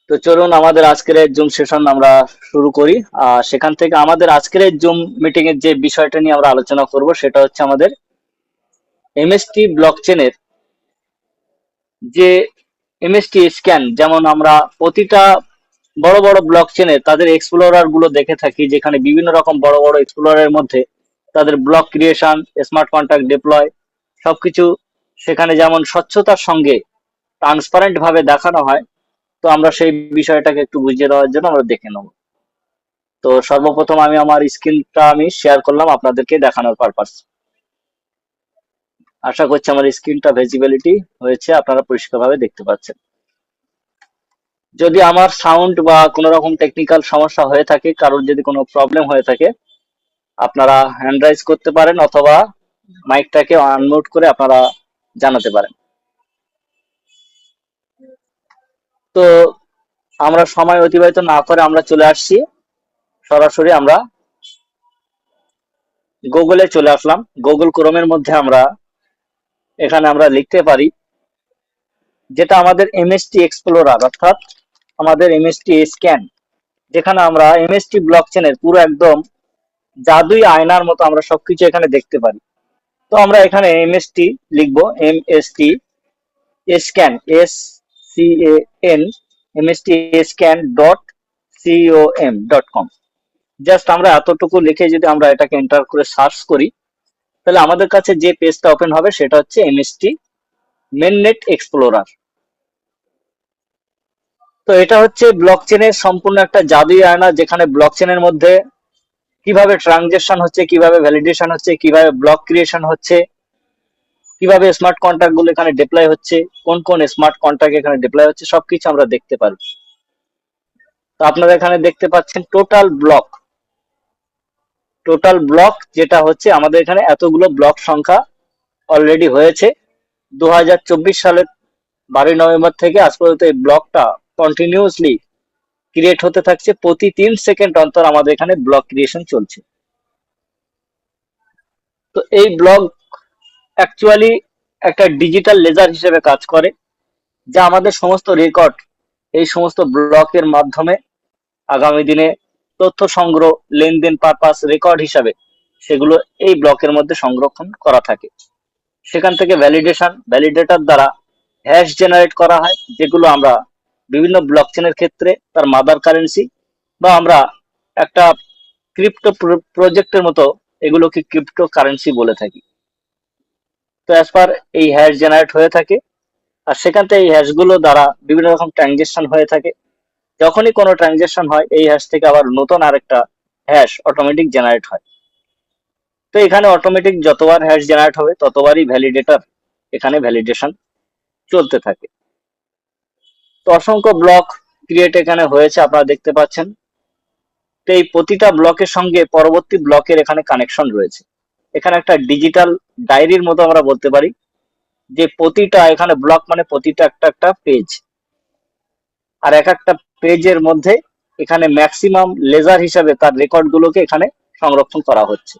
তো চলুন আমাদের আজকের জুম সেশন আমরা শুরু করি। সেখান থেকে আমাদের আজকের জুম মিটিং এর যে বিষয়টা নিয়ে আমরা আলোচনা করব সেটা হচ্ছে আমাদের এমএসটি ব্লকচেনের যে এমএসটি স্ক্যান। যেমন আমরা প্রতিটা বড় বড় ব্লকচেনে তাদের এক্সপ্লোরার গুলো দেখে থাকি, যেখানে বিভিন্ন রকম বড় বড় এক্সপ্লোরারের মধ্যে তাদের block creation, smart contract deploy সবকিছু সেখানে যেমন স্বচ্ছতার সঙ্গে ট্রান্সপারেন্ট ভাবে দেখানো হয়। তো আমরা সেই বিষয়টাকে একটু বুঝিয়ে দেওয়ার জন্য আমরা দেখে নেব। তো সর্বপ্রথম আমি আমার স্ক্রিনটা আমি শেয়ার করলাম আপনাদেরকে দেখানোর পারপাস। আশা করছি আমার স্ক্রিনটা ভিজিবিলিটি হয়েছে, আপনারা পরিষ্কারভাবে দেখতে পাচ্ছেন। যদি আমার সাউন্ড বা কোনো রকম টেকনিক্যাল সমস্যা হয়ে থাকে, কারোর যদি কোনো প্রবলেম হয়ে থাকে, আপনারা হ্যান্ড রাইজ করতে পারেন অথবা মাইকটাকে আনমিউট করে আপনারা জানাতে পারেন। তো আমরা সময় অতিবাহিত না করে আমরা চলে আসছি সরাসরি, আমরা গুগলে চলে আসলাম। গুগল ক্রোমের মধ্যে আমরা এখানে আমরা লিখতে পারি যেটা আমাদের এমএসটি এক্সপ্লোরার, অর্থাৎ আমাদের এমএসটি স্ক্যান, যেখানে আমরা এমএসটি ব্লকচেনের পুরো একদম জাদুই আয়নার মতো আমরা সবকিছু এখানে দেখতে পারি। তো আমরা এখানে এমএসটি লিখবো, MST scan, SCAN, MST scan .com। Just আমরা এতটুকু লিখে যদি আমরা এটাকে এন্টার করে সার্চ করি, তাহলে আমাদের কাছে যে পেজটা ওপেন হবে সেটা হচ্ছে এমএসটি মেননেট এক্সপ্লোরার। তো এটা হচ্ছে ব্লকচেনের সম্পূর্ণ একটা জাদুই আয়না, যেখানে ব্লকচেনের মধ্যে কিভাবে ট্রানজেকশন হচ্ছে, কিভাবে ভ্যালিডেশন হচ্ছে, কিভাবে ব্লক ক্রিয়েশন হচ্ছে, কিভাবে স্মার্ট কন্ট্রাক্ট গুলো এখানে ডিপ্লয় হচ্ছে, কোন কোন স্মার্ট কন্ট্রাক্ট এখানে ডিপ্লয় হচ্ছে, সবকিছু আমরা দেখতে পারি। তো আপনারা এখানে দেখতে পাচ্ছেন টোটাল ব্লক যেটা হচ্ছে আমাদের এখানে এতগুলো ব্লক সংখ্যা অলরেডি হয়েছে। 2024 সালের 12 নভেম্বর থেকে আজ পর্যন্ত এই ব্লকটা কন্টিনিউয়াসলি ক্রিয়েট হতে থাকছে। প্রতি 3 সেকেন্ড অন্তর আমাদের এখানে ব্লক ক্রিয়েশন চলছে। তো এই ব্লক অ্যাকচুয়ালি একটা ডিজিটাল লেজার হিসেবে কাজ করে, যা আমাদের সমস্ত রেকর্ড এই সমস্ত ব্লকের মাধ্যমে আগামী দিনে তথ্য সংগ্রহ, লেনদেন পারপাস রেকর্ড হিসাবে সেগুলো এই ব্লকের মধ্যে সংরক্ষণ করা থাকে। সেখান থেকে ভ্যালিডেটর দ্বারা হ্যাশ জেনারেট করা হয়, যেগুলো আমরা বিভিন্ন ব্লকচেনের ক্ষেত্রে তার মাদার কারেন্সি বা আমরা একটা ক্রিপ্টো প্রজেক্টের মতো এগুলোকে ক্রিপ্টো কারেন্সি বলে থাকি। তো অ্যাজ পার এই হ্যাশ জেনারেট হয়ে থাকে, আর সেখান থেকে এই হ্যাশগুলো দ্বারা বিভিন্ন রকম ট্রানজেকশন হয়ে থাকে। যখনই কোনো ট্রানজেকশন হয়, এই হ্যাশ থেকে আবার নতুন আরেকটা হ্যাশ অটোমেটিক জেনারেট হয়। তো এখানে অটোমেটিক যতবার হ্যাশ জেনারেট হবে ততবারই ভ্যালিডেটর এখানে ভ্যালিডেশন চলতে থাকে। তো অসংখ্য ব্লক ক্রিয়েট এখানে হয়েছে, আপনারা দেখতে পাচ্ছেন। তো এই প্রতিটা ব্লকের সঙ্গে পরবর্তী ব্লকের এখানে কানেকশন রয়েছে। এখানে একটা ডিজিটাল ডায়েরির মতো আমরা বলতে পারি, যে প্রতিটা এখানে ব্লক মানে প্রতিটা একটা একটা পেজ, আর এক একটা পেজের মধ্যে এখানে ম্যাক্সিমাম লেজার হিসাবে তার রেকর্ড গুলোকে এখানে সংরক্ষণ করা হচ্ছে।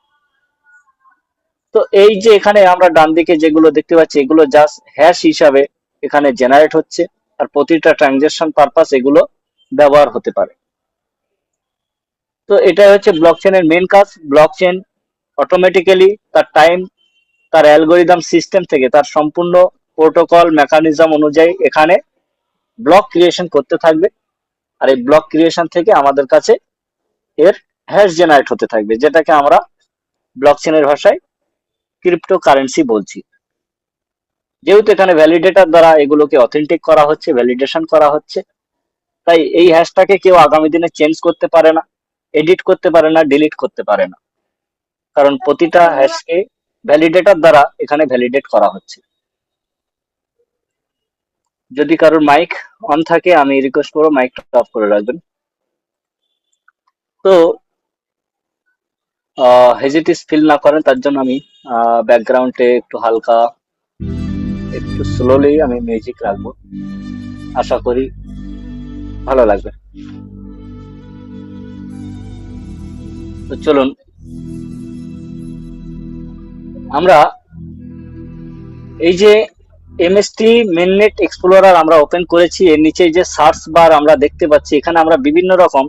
তো এই যে এখানে আমরা ডান দিকে যেগুলো দেখতে পাচ্ছি, এগুলো জাস্ট হ্যাশ হিসাবে এখানে জেনারেট হচ্ছে, আর প্রতিটা ট্রানজাকশন পারপাস এগুলো ব্যবহার হতে পারে। তো এটা হচ্ছে ব্লকচেনের মেন কাজ। ব্লকচেন অটোমেটিক্যালি তার টাইম, তার অ্যালগোরিদম সিস্টেম থেকে তার সম্পূর্ণ প্রোটোকল মেকানিজম অনুযায়ী এখানে ব্লক ক্রিয়েশন করতে থাকবে, আর এই ব্লক ক্রিয়েশন থেকে আমাদের কাছে এর হ্যাশ জেনারেট হতে থাকবে, যেটাকে আমরা ব্লকচেনের ভাষায় ক্রিপ্টো কারেন্সি বলছি। যেহেতু এখানে ভ্যালিডেটর দ্বারা এগুলোকে অথেন্টিক করা হচ্ছে, ভ্যালিডেশন করা হচ্ছে, তাই এই হ্যাশটাকে কেউ আগামী দিনে চেঞ্জ করতে পারে না, এডিট করতে পারে না, ডিলিট করতে পারে না, কারণ প্রতিটা হ্যাশকে ভ্যালিডেটর দ্বারা এখানে ভ্যালিডেট করা হচ্ছে। যদি কারোর মাইক অন থাকে আমি রিকোয়েস্ট করবো মাইকটা অফ করে রাখবেন। তো হেজিটিস ফিল না করেন তার জন্য আমি ব্যাকগ্রাউন্ডে একটু হালকা, একটু স্লোলি আমি মিউজিক রাখবো, আশা করি ভালো লাগবে। তো চলুন আমরা এই যে এমএসটি মেননেট এক্সপ্লোরার আমরা ওপেন করেছি। এর নিচে যে সার্চ বার আমরা দেখতে পাচ্ছি, এখানে আমরা বিভিন্ন রকম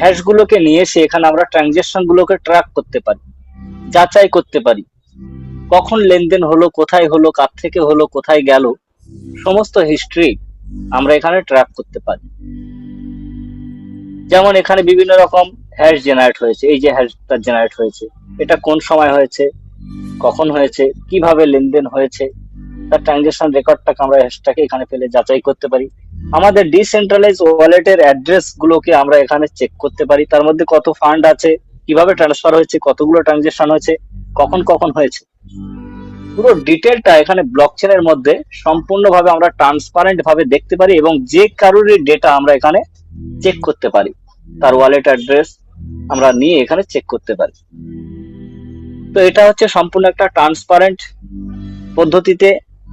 হ্যাশ গুলোকে নিয়ে এসে এখানে আমরা ট্রানজেকশন গুলোকে ট্র্যাক করতে পারি, যাচাই করতে পারি কখন লেনদেন হলো, কোথায় হলো, কার থেকে হলো, কোথায় গেল, সমস্ত হিস্ট্রি আমরা এখানে ট্র্যাক করতে পারি। যেমন এখানে বিভিন্ন রকম হ্যাশ জেনারেট হয়েছে, এই যে হ্যাশটা জেনারেট হয়েছে, এটা কোন সময় হয়েছে, কখন হয়েছে, কিভাবে লেনদেন হয়েছে, তার ট্রানজেকশন রেকর্ডটাকে আমরা হ্যাশটাকে এখানে ফেলে যাচাই করতে পারি। আমাদের ডিসেন্ট্রালাইজ ওয়ালেটের অ্যাড্রেস গুলোকে আমরা এখানে চেক করতে পারি, তার মধ্যে কত ফান্ড আছে, কিভাবে ট্রান্সফার হয়েছে, কতগুলো ট্রানজেকশন হয়েছে, কখন কখন হয়েছে, পুরো ডিটেলটা এখানে ব্লকচেনের মধ্যে সম্পূর্ণভাবে আমরা ট্রান্সপারেন্ট ভাবে দেখতে পারি এবং যে কারোরই ডেটা আমরা এখানে চেক করতে পারি, তার ওয়ালেট অ্যাড্রেস আমরা নিয়ে এখানে চেক করতে পারি। তো এটা হচ্ছে সম্পূর্ণ একটা ট্রান্সপারেন্ট পদ্ধতিতে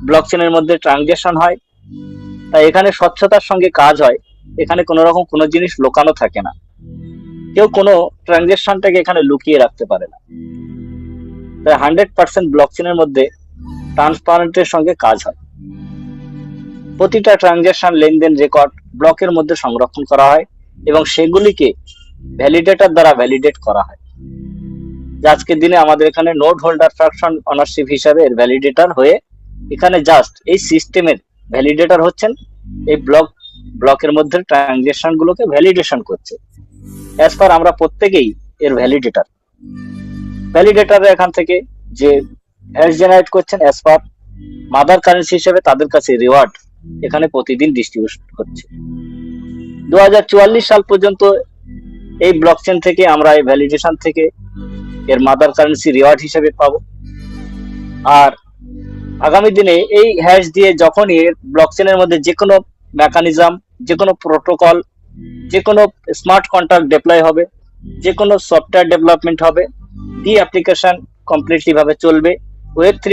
ব্লকচেনের মধ্যে ট্রানজাকশন হয়। তাই এখানে স্বচ্ছতার সঙ্গে কাজ হয়, এখানে কোনো রকম কোনো জিনিস লুকানো থাকে না, কেউ কোনো ট্রানজাকশনটাকে এখানে লুকিয়ে রাখতে পারে না। তাই 100% ব্লকচেনের মধ্যে ট্রান্সপারেন্টের সঙ্গে কাজ হয়। প্রতিটা ট্রানজাকশন লেনদেন রেকর্ড ব্লকের মধ্যে সংরক্ষণ করা হয় এবং সেগুলিকে ভ্যালিডেটর দ্বারা ভ্যালিডেট করা হয়। আজকের দিনে আমাদের এখানে নোড হোল্ডার ফ্র্যাকশন অনারশিপ হিসাবে এর ভ্যালিডেটর হয়ে এখানে জাস্ট এই সিস্টেমের ভ্যালিডেটর হচ্ছেন, এই ব্লকের মধ্যে ট্রানজাকশন গুলোকে ভ্যালিডেশন করছে। অ্যাজ পার আমরা প্রত্যেকেই এর ভ্যালিডেটর এখান থেকে যে হ্যাশ জেনারেট করছেন, অ্যাজ পার মাদার কারেন্সি হিসেবে তাদের কাছে রিওয়ার্ড এখানে প্রতিদিন ডিস্ট্রিবিউট হচ্ছে। 2044 সাল পর্যন্ত এই ব্লকচেন থেকে আমরা এই ভ্যালিডেশন থেকে এর মাদার কারেন্সি রিওয়ার্ড হিসেবে পাবো। আর আগামী দিনে এই হ্যাশ দিয়ে যখনই এর ব্লকচেনের মধ্যে যে কোনো মেকানিজম, যে কোনো প্রোটোকল, যে কোনো স্মার্ট কন্ট্রাক্ট ডিপ্লয় হবে, যে কোনো সফটওয়্যার ডেভেলপমেন্ট হবে, দি অ্যাপ্লিকেশন কমপ্লিটলি ভাবে চলবে, ওয়েব3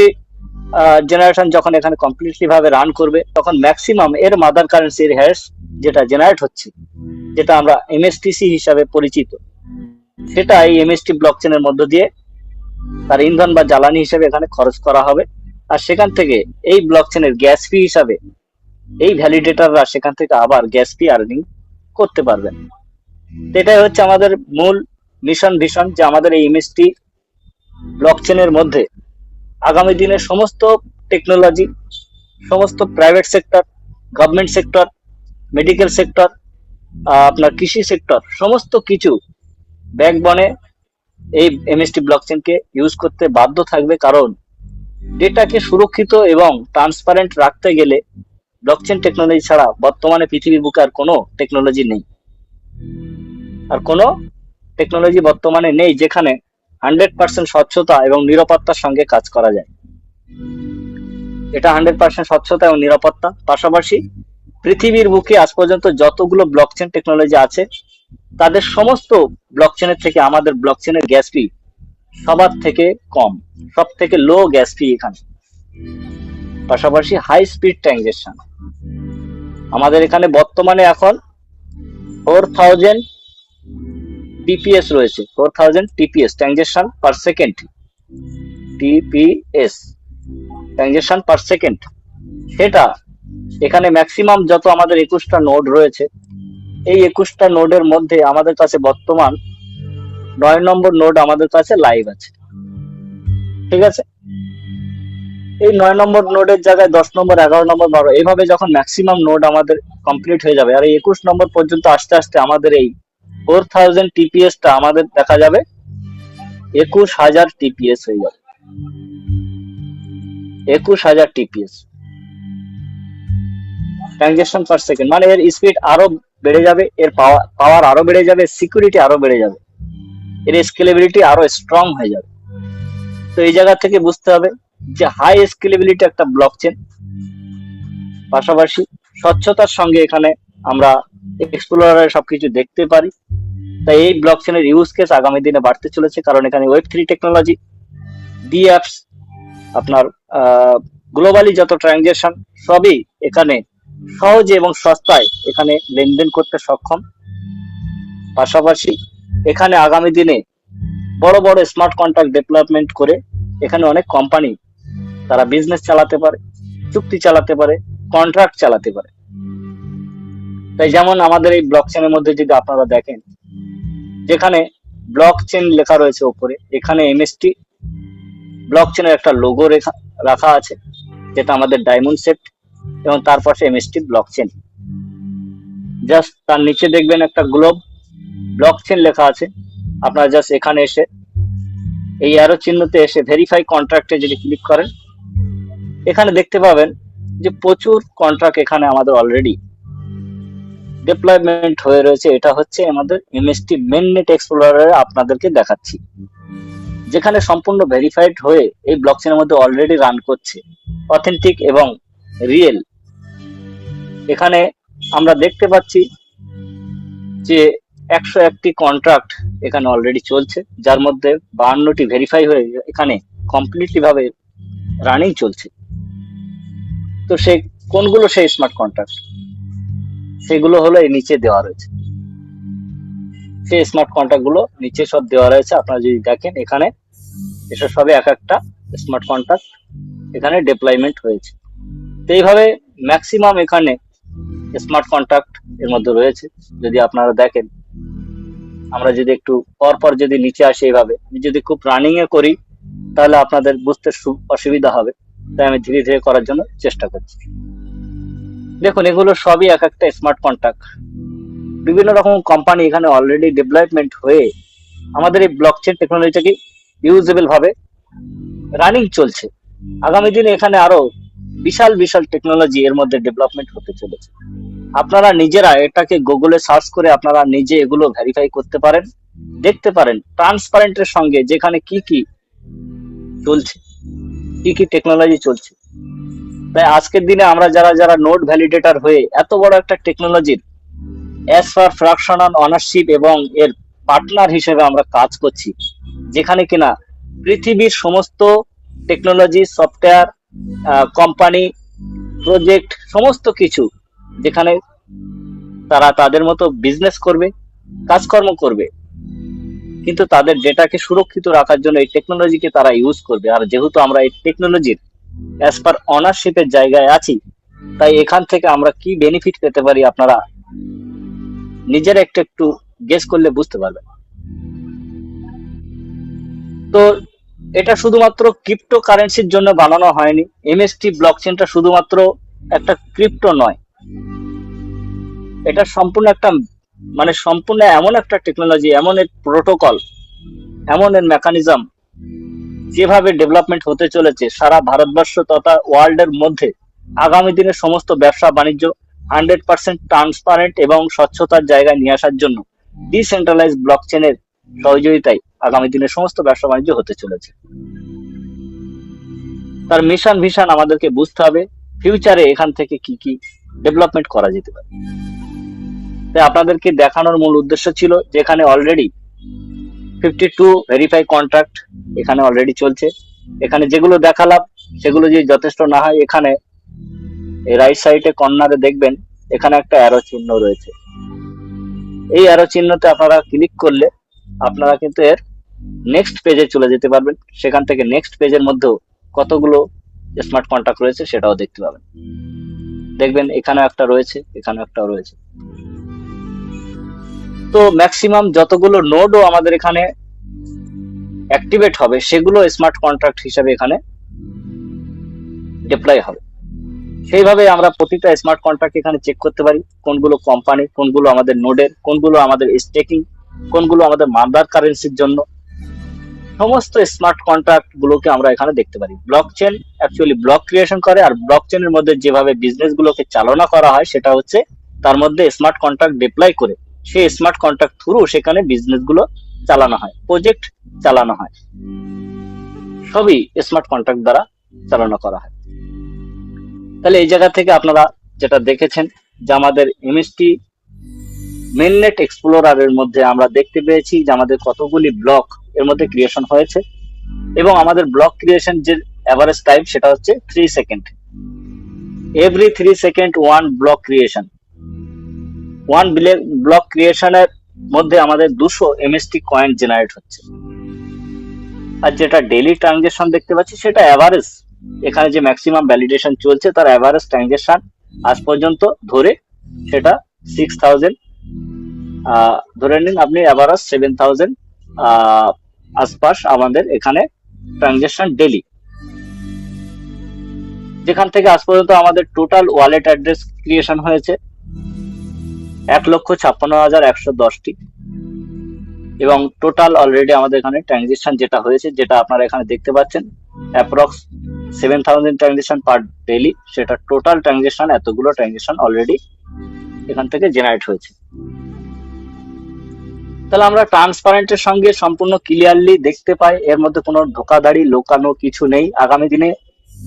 জেনারেশন যখন এখানে কমপ্লিটলি ভাবে রান করবে, তখন ম্যাক্সিমাম এর মাদার কারেন্সির হ্যাশ যেটা জেনারেট হচ্ছে, যেটা আমরা এমএসটিসি হিসাবে পরিচিত, সেটা এই এমএসটি ব্লকচেনের মধ্য দিয়ে তার ইন্ধন বা জ্বালানি হিসেবে এখানে খরচ করা হবে। আর সেখান থেকে এই ব্লকচেনের গ্যাস ফি হিসাবে এই ভ্যালিডেটররা সেখান থেকে আবার গ্যাস ফি আর্নিং করতে পারবেন। এটাই হচ্ছে আমাদের মূল মিশন ভিশন, যে আমাদের এই এমএসটি ব্লকচেনের মধ্যে আগামী দিনে সমস্ত টেকনোলজি, সমস্ত private sector, government sector, medical sector, আপনার কৃষি সেক্টর, সমস্ত কিছু ব্যাকবনে এই এমএসটি ব্লকচেনকে ইউজ করতে বাধ্য থাকবে, কারণ ডেটাকে সুরক্ষিত এবং ট্রান্সপারেন্ট রাখতে গেলে ব্লকচেন টেকনোলজি ছাড়া বর্তমানে পৃথিবীর বুকে আর কোনো টেকনোলজি নেই। আর কোনো টেকনোলজি বর্তমানে নেই যেখানে 100% স্বচ্ছতা এবং নিরাপত্তার সঙ্গে কাজ করা যায়। এটা 100% স্বচ্ছতা এবং নিরাপত্তা, পাশাপাশি পৃথিবীর বুকে আজ পর্যন্ত যতগুলো ব্লকচেন টেকনোলজি আছে তাদের সমস্ত ব্লকচেনের থেকে আমাদের ব্লকচেনের গ্যাস ফি সবার থেকে কম, সব থেকে লো গ্যাস ফি এখানে। পাশাপাশি হাই স্পিড ট্রানজেকশন আমাদের এখানে বর্তমানে এখন 4000 টিপিএস রয়েছে, 4000 TPS transaction per second, TPS transaction per second. সেটা এখানে ম্যাক্সিমাম যত আমাদের 21টা নোড রয়েছে, এই 21টা নোডের মধ্যে আমাদের কাছে বর্তমান 9 নম্বর নোড আমাদের কাছে লাইভ আছে। ঠিক আছে, এই 9 নম্বর নোডের জায়গায় 10 নম্বর, 11 নম্বর, 12 এইভাবে যখন ম্যাক্সিমাম নোড আমাদের কমপ্লিট হয়ে যাবে, আর এই 21 নম্বর পর্যন্ত আস্তে আস্তে আমাদের এই 4000 টিপিএস টা আমাদের দেখা যাবে 21000 টিপিএস হয়ে যাবে। 21000 টিপিএস ট্রানজেকশন পার সেকেন্ড, মানে এর স্পিড আরো বেড়ে যাবে, এর পাওয়ার আরো বেড়ে যাবে, সিকিউরিটি আরো বেড়ে যাবে, এর স্কেলেবিলিটি আরো স্ট্রং হয়ে যাবে। তো এই জায়গা থেকে বুঝতে হবে যে হাই স্কেলেবিলিটি একটা ব্লকচেন, পাশাপাশি স্বচ্ছতার সঙ্গে এখানে আমরা এক্সপ্লোরারে সবকিছু দেখতে পারি। তাই এই ব্লকচেনের ইউজ কেস আগামী দিনে বাড়তে চলেছে, কারণ এখানে ওয়েব3 টেকনোলজি, ডি অ্যাপস, আপনার গ্লোবালি যত ট্রানজাকশন সবই এখানে সহজে এবং সস্তায় এখানে লেনদেন করতে সক্ষম। পাশাপাশি এখানে আগামী দিনে বড় বড় স্মার্ট কন্ট্রাক্ট ডেভেলপমেন্ট করে এখানে অনেক কোম্পানি তারা বিজনেস চালাতে পারে। চুক্তি চালাতে পারে, কন্ট্রাক্ট চালাতে পারে। তাই যেমন আমাদের এই ব্লক চেনের মধ্যে যদি আপনারা দেখেন, যেখানে ব্লক চেন লেখা রয়েছে উপরে, এখানে এমএসটি ব্লক চেনের একটা লোগো রাখা আছে, যেটা আমাদের ডায়মন্ড সেট, এবং তার পাশে এমএসটি ব্লক চেন। জাস্ট তার নিচে দেখবেন একটা গ্লোব ব্লক চেন লেখা আছে। আপনারা জাস্ট এখানে এসে এই অ্যারো চিহ্নতে এসে ভেরিফাই কন্ট্রাক্টে যদি ক্লিক করেন, এখানে দেখতে পাবেন যে প্রচুর কন্ট্রাক্ট এখানে আমাদের অলরেডি ডিপ্লয়মেন্ট হয়ে রয়েছে। এটা হচ্ছে আমাদের এমএসটি মেইননেট এক্সপ্লোরারে আপনাদেরকে দেখাচ্ছি, যেখানে সম্পূর্ণ ভেরিফাইড হয়ে এই ব্লকচেনের মধ্যে অলরেডি রান করছে, অথেন্টিক এবং রিয়েল। এখানে আমরা দেখতে পাচ্ছি যে 101টি কন্ট্রাক্ট এখানে অলরেডি চলছে, যার মধ্যে 52টি ভেরিফাই হয়ে এখানে কমপ্লিটলি ভাবে রানিং চলছে। তো সেই কোনগুলো সেই স্মার্ট কন্ট্রাক্ট, সেগুলো হলো এই নিচে দেওয়া রয়েছে। সেই স্মার্ট কন্ট্রাক্ট গুলো নিচে সব দেওয়া রয়েছে। আপনারা যদি দেখেন এখানে এসব সবে এক একটা স্মার্ট কন্ট্রাক্ট এখানে ডিপ্লয়মেন্ট হয়েছে। তো এইভাবে ম্যাক্সিমাম এখানে স্মার্ট কন্ট্রাক্ট এর মধ্যে রয়েছে। যদি আপনারা দেখেন, আমরা যদি একটু পর যদি নিচে আসি, এইভাবে যদি খুব রানিং এ করি তাহলে আপনাদের বুঝতে অসুবিধা হবে, তাই আমি ধীরে ধীরে করার জন্য চেষ্টা করছি। দেখুন, এগুলো সবই এক একটা স্মার্ট কন্ট্রাক্ট। বিভিন্ন রকম কোম্পানি এখানে অলরেডি ডেভেলপমেন্ট হয়ে আমাদের এই ব্লকচেন টেকনোলজিটাকে ইউজেবল ভাবে রানিং চলছে। আগামী দিনে এখানে আরো বিশাল বিশাল টেকনোলজি এর মধ্যে ডেভেলপমেন্ট হতে চলেছে। আপনারা নিজেরা এটাকে গুগলে সার্চ করে আপনারা নিজে এগুলো ভেরিফাই করতে পারেন, দেখতে পারেন ট্রান্সপারেন্টের সঙ্গে যেখানে কি কি চলছে, কি কি টেকনোলজি চলছে। তাই আজকের দিনে আমরা যারা যারা নোড ভ্যালিডেটর হয়ে এত বড় একটা টেকনোলজির as per fraction on ownership এবং এর পার্টনার হিসেবে আমরা কাজ করছি, যেখানে কিনা পৃথিবীর সমস্ত টেকনোলজি, সফটওয়্যার কোম্পানি, প্রজেক্ট, সমস্ত কিছু যেখানে তারা তাদের মতো বিজনেস করবে, কাজকর্ম করবে, কিন্তু তাদের ডেটাকে সুরক্ষিত রাখার জন্য এই টেকনোলজিকে তারা ইউজ করবে। আর যেহেতু আমরা এই টেকনোলজির অ্যাজ পার অনারশিপের জায়গায় আছি, তাই এখান থেকে আমরা কি বেনিফিট পেতে পারি আপনারা নিজেরা একটু একটু গেস করলে বুঝতে পারবেন। তো এটা শুধুমাত্র ক্রিপ্টো কারেন্সির জন্য বানানো হয়নি। এমএসটি ব্লকচেনটা শুধুমাত্র একটা ক্রিপ্টো নয়, এটা সম্পূর্ণ একটা সম্পূর্ণ এমন একটা টেকনোলজি, এমন এক প্রোটোকল, এমন এক মেকানিজম, যেভাবে ডেভেলপমেন্ট হতে চলেছে সারা ভারতবর্ষ তথা ওয়ার্ল্ড এর মধ্যে। আগামী দিনে সমস্ত ব্যবসা বাণিজ্য 100% ট্রান্সপারেন্ট এবং স্বচ্ছতার জায়গায় নিয়ে আসার জন্য ডিসেন্ট্রালাইজ ব্লকচেনের সহযোগিতায় আগামী দিনে সমস্ত ব্যবসা বাণিজ্য হতে চলেছে। তার মিশন ভিশন আমাদেরকে বুঝতে হবে, ফিউচারে এখান থেকে কি কি ডেভেলপমেন্ট করা যেতে পারে। তাই আপনাদেরকে দেখানোর মূল উদ্দেশ্য ছিল যে এখানে অলরেডি 52 ভেরিফাই কন্ট্রাক্ট এখানে অলরেডি চলছে। এখানে যেগুলো দেখালাম সেগুলো যদি যথেষ্ট না হয়, এখানে রাইট সাইডে কর্নারে দেখবেন এখানে একটা অ্যারো চিহ্ন রয়েছে। এই অ্যারো চিহ্নতে আপনারা ক্লিক করলে আপনারা কিন্তু এর নেক্সট পেজে চলে যেতে পারবেন। সেখান থেকে নেক্সট পেজের মধ্যেও কতগুলো স্মার্ট কন্ট্রাক্ট রয়েছে সেটাও দেখতে পাবেন। দেখবেন এখানে একটা রয়েছে, এখানে একটা রয়েছে। তো ম্যাক্সিমাম যতগুলো নোডও আমাদের এখানে অ্যাক্টিভেট হবে সেগুলো স্মার্ট কন্ট্রাক্ট হিসেবে এখানে ডিপ্লয় হবে। সেইভাবে আমরা প্রতিটা স্মার্ট কন্ট্রাক্ট এখানে চেক করতে পারি, কোনগুলো কোম্পানি, কোনগুলো আমাদের নোডের, কোনগুলো আমাদের স্টেকিং, কোনগুলো আমাদের মাদার কারেন্সির জন্য। সমস্ত স্মার্ট কন্ট্রাক্ট গুলোকে আমরা এখানে দেখতে পারি। ব্লকচেন অ্যাকচুয়ালি ব্লক ক্রিয়েশন করে, আর ব্লকচেনের মধ্যে যেভাবে বিজনেস গুলোকে চালনা করা হয় সেটা হচ্ছে তার মধ্যে স্মার্ট কন্ট্রাক্ট ডিপ্লয় করে সেই স্মার্ট কন্ট্রাক্ট থ্রু সেখানে বিজনেস গুলো চালানো হয়, প্রজেক্ট চালানো হয়, সবই স্মার্ট কন্ট্রাক্ট দ্বারা চালনা করা হয়। তাহলে এই জায়গা থেকে আপনারা যেটা দেখেছেন যে আমাদের এমএসটি মেইননেট এক্সপ্লোরারের মধ্যে আমরা দেখতে পেয়েছি যে আমাদের কতগুলি ব্লক এর মধ্যে ক্রিয়েশন হয়েছে, এবং আমাদের ব্লক ক্রিয়েশন যে এভারেজ টাইম সেটা হচ্ছে 3 second. Every 3 second one block creation. One block ক্রিয়েশনের মধ্যে আমাদের 200 এমএসটি কয়েন জেনারেট হচ্ছে। আর যেটা ডেইলি ট্রানজাকশন দেখতে পাচ্ছি সেটা এভারেজ এখানে যে ম্যাক্সিমাম ভ্যালিডেশন চলছে তার অ্যাভারেজ ট্রানজেকশন আজ পর্যন্ত ধরে সেটা 6,000, ধরে নিন আপনি অ্যাভারেজ 7,000 আশপাশ আমাদের এখানে ট্রানজেকশন ডেলি, যেখান থেকে আজ পর্যন্ত আমাদের টোটাল ওয়ালেট অ্যাড্রেস ক্রিয়েশন হয়েছে 1,56,110টি, এবং টোটাল অলরেডি আমাদের এখানে ট্রানজেকশন যেটা হয়েছে, যেটা আপনারা এখানে দেখতে পাচ্ছেন অ্যাপ্রক্স 7,000 ট্রানজেকশন পার ডেলি, সেটা টোটাল ট্রানজেকশন, এতগুলো ট্রানজেকশন অলরেডি এখান থেকে জেনারেট হয়েছে। তাহলে আমরা ট্রান্সপারেন্টের সঙ্গে সম্পূর্ণ ক্লিয়ারলি দেখতে পাই এর মধ্যে কোনো ধোকাধাড়ি লোকানো কিছু নেই। আগামী দিনে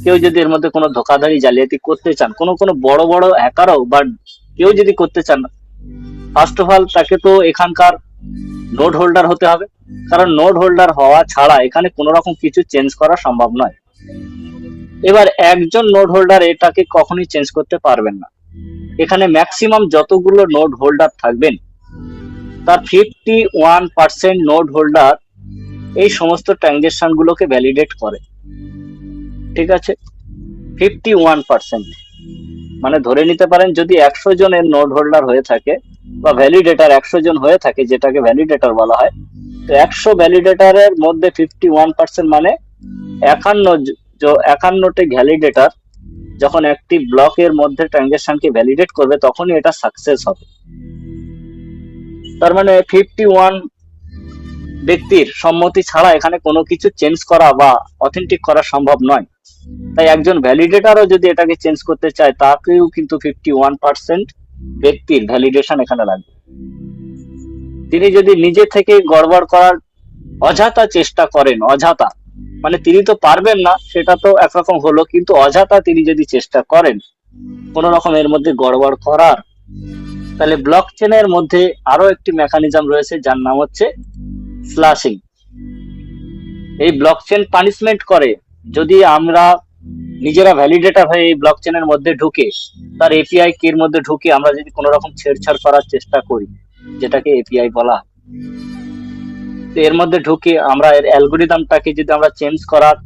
কেউ যদি এর মধ্যে কোনো ধোকাধাড়ি জালিয়াতি করতে চান, কোনো বড় বড় হ্যাকারও বা কেউ যদি করতে চান, ফার্স্ট অফ অল তাকে তো এখানকার নোড হোল্ডার হতে হবে, কারণ নোড হোল্ডার হওয়া ছাড়া এখানে কোনো রকম কিছু চেঞ্জ করা সম্ভব নয়। এবার একজন নোড হোল্ডার এটাকে কখনোই চেঞ্জ করতে পারবেন না। এখানে ম্যাক্সিমাম যতগুলো নোড হোল্ডার থাকবেন তার 51% নোড হোল্ডার এই সমস্ত ট্রানজেকশন গুলোকে ভ্যালিডেট করে। ঠিক আছে, 51%, মানে ধরে নিতে পারেন যদি 100 জনের নোড হোল্ডার হয়ে থাকে বা ভ্যালিডেটার 100 জন হয়ে থাকে, যেটাকে ভ্যালিডেটর বলা হয়, তো 100 ভ্যালিডেটারের মধ্যে 51% মানে 51টি ভ্যালিডেটার যখন একটি ব্লকের মধ্যে ট্রানজেকশনকে ভ্যালিডেট করবে তখনই এটা সাকসেস হবে। তার মানে 51 ব্যক্তির সম্মতি ছাড়া এখানে কোনো কিছু চেঞ্জ করা বা অথেন্টিক করা সম্ভব নয়। তাই একজন ভ্যালিডেটরও যদি এটাকে চেঞ্জ করতে চায় তাকেও কিন্তু 51% ব্যক্তির ভ্যালিডেশন এখানে লাগবে। তিনি যদি নিজে থেকে গড়বড় করার অযথা চেষ্টা করেন, অযথা মানে তিনি তো পারবেন না সেটা তো একরকম হলো, কিন্তু অযথা তিনি যদি চেষ্টা করেন কোন রকম এর মধ্যে গড়বড় করার, তাহলে ব্লক চেনের মধ্যে আরো একটি মেকানিজম রয়েছে যার নাম হচ্ছে স্ল্যাশিং। এই ব্লক চেন পানিশমেন্ট করে যদি আমরা নিজেরা ভ্যালিডেটর হয়ে এই ব্লক চেনের মধ্যে ঢুকে তার এপিআই কির মধ্যে ঢুকে আমরা যদি কোনো রকম ছেড়ছাড় করার চেষ্টা করি, যেটাকে এপিআই বলা হয়, তো এর মধ্যে ঢুকে আমরা এর অ্যালগোরিদমটাকে যদি আমরা চেঞ্জ করার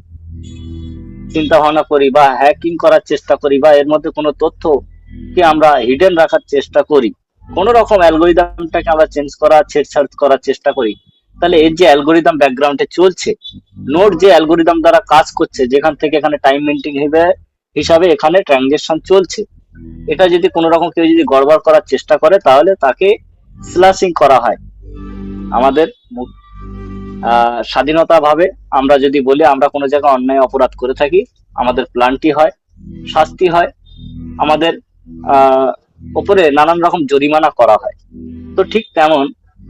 চিন্তা ভাবনা করি বা হ্যাকিং করার চেষ্টা করি বা এর মধ্যে কোনো তথ্যকে আমরা হিডেন রাখার চেষ্টা করি, কোন রকম অ্যালগোরিদমটাকে আমরা চেঞ্জ করা ছেড়ছাড় করার চেষ্টা করি, তাহলে এর যে অ্যালগোরিদম ব্যাকগ্রাউন্ডে চলছে, নোড যে অ্যালগোরিদম দ্বারা কাজ করছে, যেখান থেকে এখানে টাইম মেনটেন হিসাবে এখানে ট্রানজেকশন চলছে, এটা যদি কোনো রকম কেউ যদি গড়বড় করার চেষ্টা করে তাহলে তাকে স্ল্যাশিং করা হয়। আমাদের স্বাধীনতা ভাবে আমরা যদি বলি আমরা কোনো জায়গায় অন্যায় অপরাধ করে থাকি, আমাদের প্ল্যানটি হয়, শাস্তি হয়, আমাদের উপরে নানান রকম জরিমানা করা হয়। তো ঠিক তেমন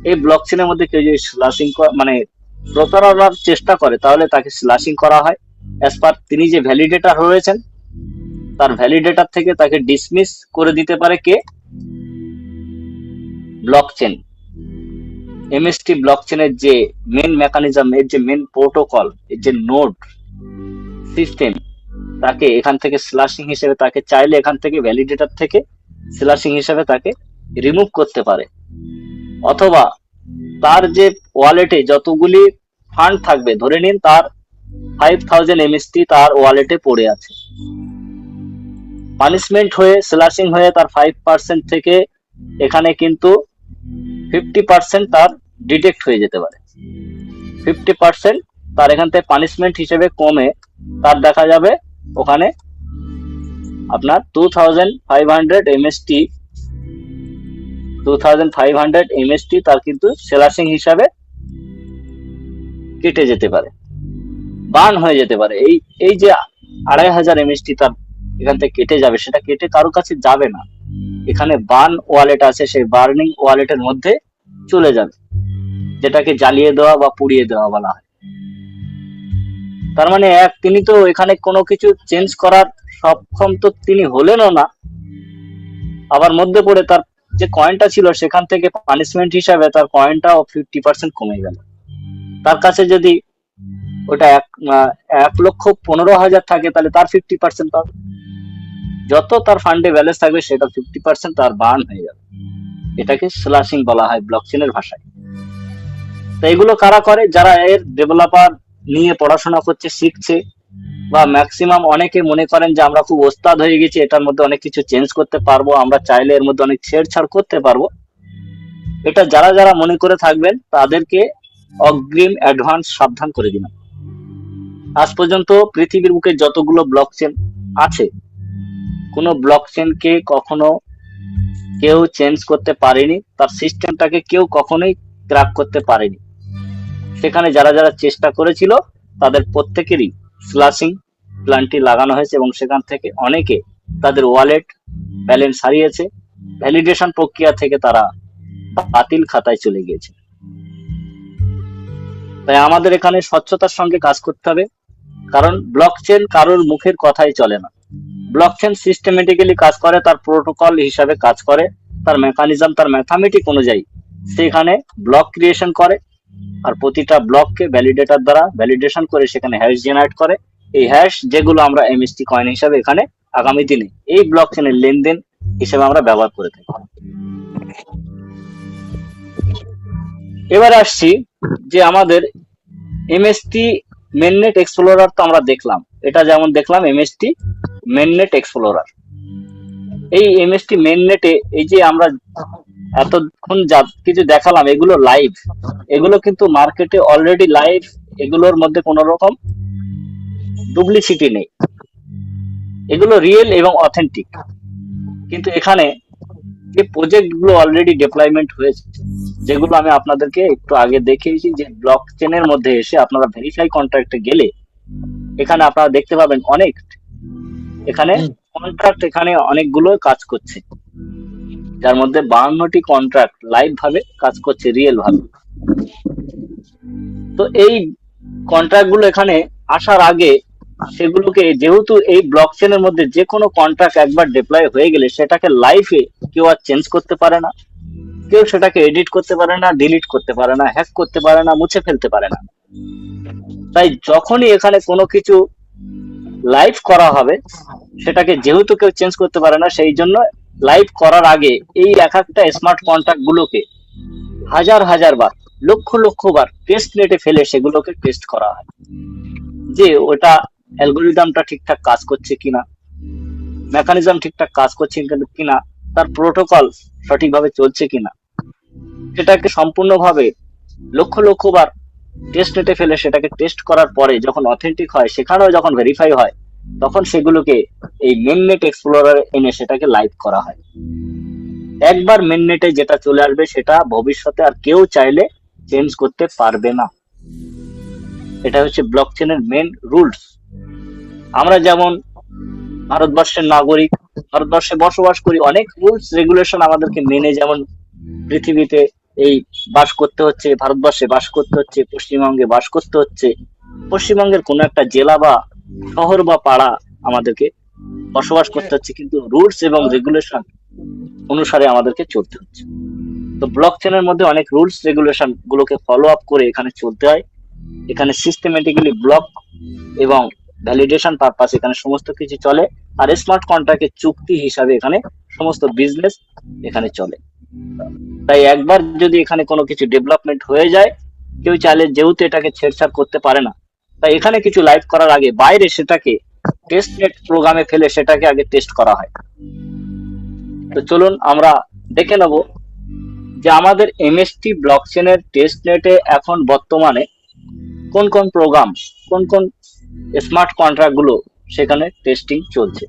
এই ব্লক চেনের মধ্যে কেউ যদি স্ল্যাশিং মানে প্রতারণার চেষ্টা করে তাহলে তাকে স্ল্যাশিং করা হয়। অ্যাজ পার তিনি যে ভ্যালিডেটর রয়েছেন তার ভ্যালিডেটর থেকে তাকে ডিসমিস করে দিতে পারে কে? Blockchain. এমএসটি ব্লকচেনের যে মেন মেকানিজম, এর যে মেন প্রোটোকল, এর যে নোড সিস্টেম, তাকে এখান থেকে স্ল্যাশিং হিসেবে তাকে চাইলে এখান থেকে ভ্যালিডেটর থেকে স্ল্যাশিং হিসেবে তাকে রিমুভ করতে পারে, অথবা তার যে ওয়ালেটে যতগুলি ফান্ড থাকবে, ধরে নিন তার 5,000 এমএসটি তার ওয়ালেটে পড়ে আছে, পানিশমেন্ট হয়ে স্ল্যাশিং হয়ে তার 5% থেকে এখানে কিন্তু 50% তার ডিটেক্ট হয়ে যেতে পারে। 50% তার এখান থেকে পানিশমেন্ট হিসেবে কমে তার দেখা যাবে ওখানে আপনার 2,500 এমএসটি তার কিন্তু স্ল্যাশিং হিসাবে কেটে যেতে পারে, বার্ন হয়ে যেতে পারে। এই যে 2,500 এমএসটি তার এখান থেকে কেটে যাবে, সেটা কেটে কারো কাছে যাবে না, এখানে বার্ন ওয়ালেট আছে, সেই বার্নিং ওয়ালেটের মধ্যে চলে যাবে, যেটাকে জ্বালিয়ে দেওয়া বা পুড়িয়ে দেওয়া বলা হয়। তার মানে তিনি তো এখানে কোনো কিছু চেঞ্জ করার সক্ষম তো তিনি হলেনও না, আবার মধ্যে পড়ে তার যে কয়েনটা ছিল সেখান থেকে পানিশমেন্ট হিসাবে তার কয়েনটাও 50% কমে গেল। তার কাছে যদি ওটা 1,15,000 থাকে তাহলে তার 50% পাবে, যত তার ফান্ডে ব্যালেন্স থাকবে সেটা 50% তার বার্ন হয়ে যাবে। এটাকে স্ল্যাশিং বলা হয় ব্লকচেনের ভাষায়। তো এগুলো কারা করে? যারা এর ডেভেলপার নিয়ে পড়াশোনা করছে, শিখছে, বা ম্যাক্সিমাম অনেকে মনে করেন যে আমরা খুব ওস্তাদ হয়ে গেছি, এটার মধ্যে অনেক কিছু চেঞ্জ করতে পারবো, আমরা চাইলে এর মধ্যে অনেক ছেড়ছাড় করতে পারবো। এটা যারা যারা মনে করে থাকবেন তাদেরকে অগ্রিম অ্যাডভান্স সাবধান করে দিলাম। আজ পর্যন্ত পৃথিবীর বুকে যতগুলো ব্লক চেন আছে, কোনো ব্লক চেনকে কখনো কেউ চেঞ্জ করতে পারেনি, তার সিস্টেমটাকে কেউ কখনোই ক্র্যাক করতে পারেনি। সেখানে যারা যারা চেষ্টা করেছিল তাদের প্রত্যেকেরই স্লাশিং প্ল্যানটি লাগানো হয়েছে এবং সেখান থেকে অনেকে তাদের ওয়ালেট ব্যালেন্স হারিয়েছে, ভ্যালিডেশন প্রক্রিয়া থেকে তারা বাতিল খাতায় চলে গিয়েছে। তাই আমাদের এখানে স্বচ্ছতার সঙ্গে কাজ করতে হবে, কারণ ব্লকচেন কারোর মুখের কথাই চলে না। ব্লকচেন সিস্টেমেটিক্যালি কাজ করে, তার প্রোটোকল হিসাবে কাজ করে, তার মেকানিজম, তার ম্যাথামেটিক অনুযায়ী সেখানে ব্লক ক্রিয়েশন করে, আর প্রতিটা ব্লককে ভ্যালিডেটর দ্বারা ভ্যালিডেশন করে সেখানে হ্যাশ জেনারেট করে। এই হ্যাশ যেগুলো আমরা এমএসটি কয়েন হিসাবে এখানে আগামী দিনে এই ব্লকচেনের লেনদেন হিসেবে আমরা ব্যবহার করে থাকি। এবার আসছি যে আমাদের এমএসটি মেননেট এক্সপ্লোরার তো আমরা দেখলাম, এটা যেমন দেখলাম এমএসটি মেননেট এক্সপ্লোরার। এই এমএসটি মেননেটে এই যে আমরা এতক্ষণ যা কিছু দেখালাম এগুলো লাইভ, এগুলো কিন্তু মার্কেটে অলরেডি লাইভ, এগুলোর মধ্যে কোনো রকম ডুপ্লিসিটি নেই, এগুলো রিয়েল এবং অথেন্টিক। কিন্তু এখানে যে প্রজেক্ট গুলো অলরেডি ডিপ্লয়মেন্ট হয়েছে, যেগুলো আমি আপনাদেরকে একটু আগে দেখিয়েছি, যে ব্লক চেনের মধ্যে এসে আপনারা ভেরিফাই কন্ট্রাক্টে গেলে এখানে আপনারা দেখতে পাবেন অনেক এখানে কন্ট্রাক্ট এখানে অনেকগুলো কাজ করছে, যার মধ্যে 52টি কন্ট্রাক্ট লাইভ ভাবে কাজ করছে, রিয়েল ভাবে। তো এই কন্ট্রাক্ট গুলো এখানে আসার আগে সেগুলোকে, যেহেতু এই ব্লক চেনের মধ্যে যে কোনো কন্ট্রাক্ট একবার ডিপ্লয় হয়ে গেলে সেটাকে লাইভে কেউ আর চেঞ্জ করতে পারে না, কেউ সেটাকে এডিট করতে পারে না, ডিলিট করতে পারে না, হ্যাক করতে পারে না, মুছে ফেলতে পারে না। তাই যখনই এখানে কোনো কিছু লাইভ করা হবে সেটাকে যেহেতু কেউ চেঞ্জ করতে পারে না, সেই জন্য লাইভ করার আগে এই এক একটা স্মার্ট কন্ট্রাক্ট গুলোকে হাজার হাজার বার, লক্ষ লক্ষ বার টেস্ট নেটে ফেলে সেগুলোকে টেস্ট করা হয়, যে ওটা অ্যালগোরিদমটা ঠিকঠাক কাজ করছে কিনা, মেকানিজম ঠিকঠাক কাজ করছে কিনা, তার প্রোটোকল সঠিকভাবে চলছে কিনা। সেটাকে সম্পূর্ণভাবে লক্ষ লক্ষ বার টেস্ট নেটে ফেলে সেটাকে টেস্ট করার পরে যখন অথেন্টিক হয়, সেখানেও যখন ভেরিফাই হয়, তখন সেগুলোকে এই মেননেট এক্সপ্লোরারে এনে সেটাকে লাইভ করা হয়। একবার মেননেটে যেটা চলে আসবে সেটা ভবিষ্যতে আর কেউ চাইলে চেঞ্জ করতে পারবে না। এটা হচ্ছে ব্লকচেনের মেন রুলস। আমরা যেমন ভারতবর্ষের নাগরিক, ভারতবর্ষে বসবাস করি, অনেক রুলস রেগুলেশন আমাদেরকে মেনে যেমন পৃথিবীতে এই বাস করতে হচ্ছে, ভারতবর্ষে বাস করতে হচ্ছে, পশ্চিমবঙ্গে বাস করতে হচ্ছে, পশ্চিমবঙ্গের কোনো একটা জেলা বা শহর বা পাড়া আমাদেরকে বসবাস করতে হচ্ছে, কিন্তু রুলস এবং রেগুলেশন অনুসারে আমাদেরকে চলতে হচ্ছে। তো ব্লক চেনের মধ্যে অনেক রুলস রেগুলেশন গুলোকে ফলো আপ করে এখানে চলতে হয়। এখানে সিস্টেমেটিক্যালি ব্লক এবং ভ্যালিডেশন পারপাস এখানে সমস্ত কিছু চলে, আর স্মার্ট কন্ট্রাক্টের চুক্তি হিসাবে এখানে সমস্ত বিজনেস এখানে চলে। তাই একবার যদি এখানে কোনো কিছু ডেভেলপমেন্ট হয়ে যায়, কেউ চাইলে যেহেতু এটাকে ছেড়ছাড় করতে পারে না, তাই এখানে কিছু লাইভ করার আগে বাইরে সেটাকে টেস্ট নেট প্রোগ্রামে ফেলে সেটাকে আগে টেস্ট করা হয়। তো চলুন আমরা দেখে নেব যে আমাদের এমএসটি ব্লকচেনের টেস্ট নেটে এখন বর্তমানে কোন কোন প্রোগ্রাম, কোন কোন স্মার্ট কন্ট্রাক্ট গুলো সেখানে টেস্টিং চলছে।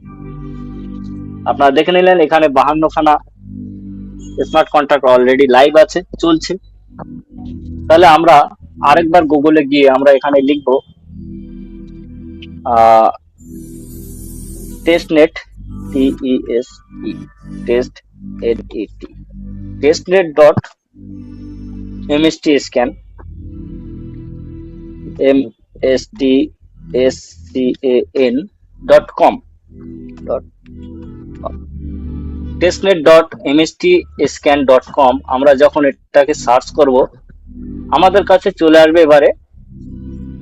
আপনারা দেখে নিলেন এখানে 52খানা স্মার্ট কন্ট্রাক্ট অলরেডি লাইভ আছে, চলছে। তাহলে আমরা আরেকবার গুগলে গিয়ে আমরা এখানে লিখবো test net, TEST, test NET, testnet dot MST scan, MSTSCAN.com, testnet.mstscan.com। আমরা যখন এটাকে সার্চ করব আমাদের কাছে চলে আসবে এবারে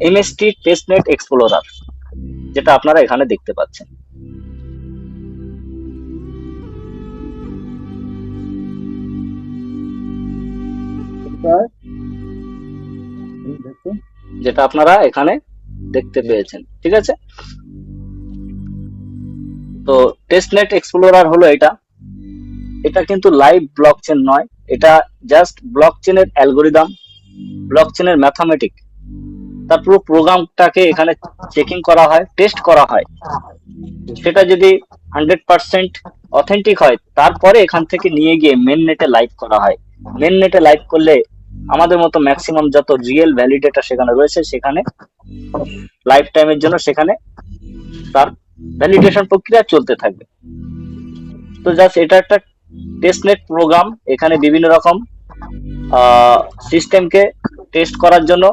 এমএসটি টেস্টনেট এক্সপ্লোরার, যেটা আপনারা এখানে দেখতে পাচ্ছেন। যেটা আপনারা এখানে দেখতে পেয়েছেন, ঠিক আছে। তো টেস্টনেট এক্সপ্লোরার হলো এটা। এটা কিন্তু লাইভ ব্লকচেন নয়, এটা জাস্ট ব্লকচেনের অ্যালগোরিদম, ব্লকচেনের ম্যাথামেটিক, তার পুরো প্রোগ্রামটাকে এখানে চেকিং করা হয়, টেস্ট করা হয়। সেটা যদি 100% অথেন্টিক হয়, তারপরে এখান থেকে নিয়ে গিয়ে মেন নেটে লাইভ করা হয়। মেন নেটে লাইভ করলে আমাদের মতো ম্যাক্সিমাম যত রিয়েল ভ্যালিডেটর সেখানে রয়েছে, সেখানে লাইফ টাইমের জন্য সেখানে তার ভ্যালিডেশন প্রক্রিয়া চলতে থাকবে। তো জাস্ট এটা একটা টেস্টনেট প্রোগ্রাম। এখানে বিভিন্ন রকম সিস্টেমকে টেস্ট করার জন্য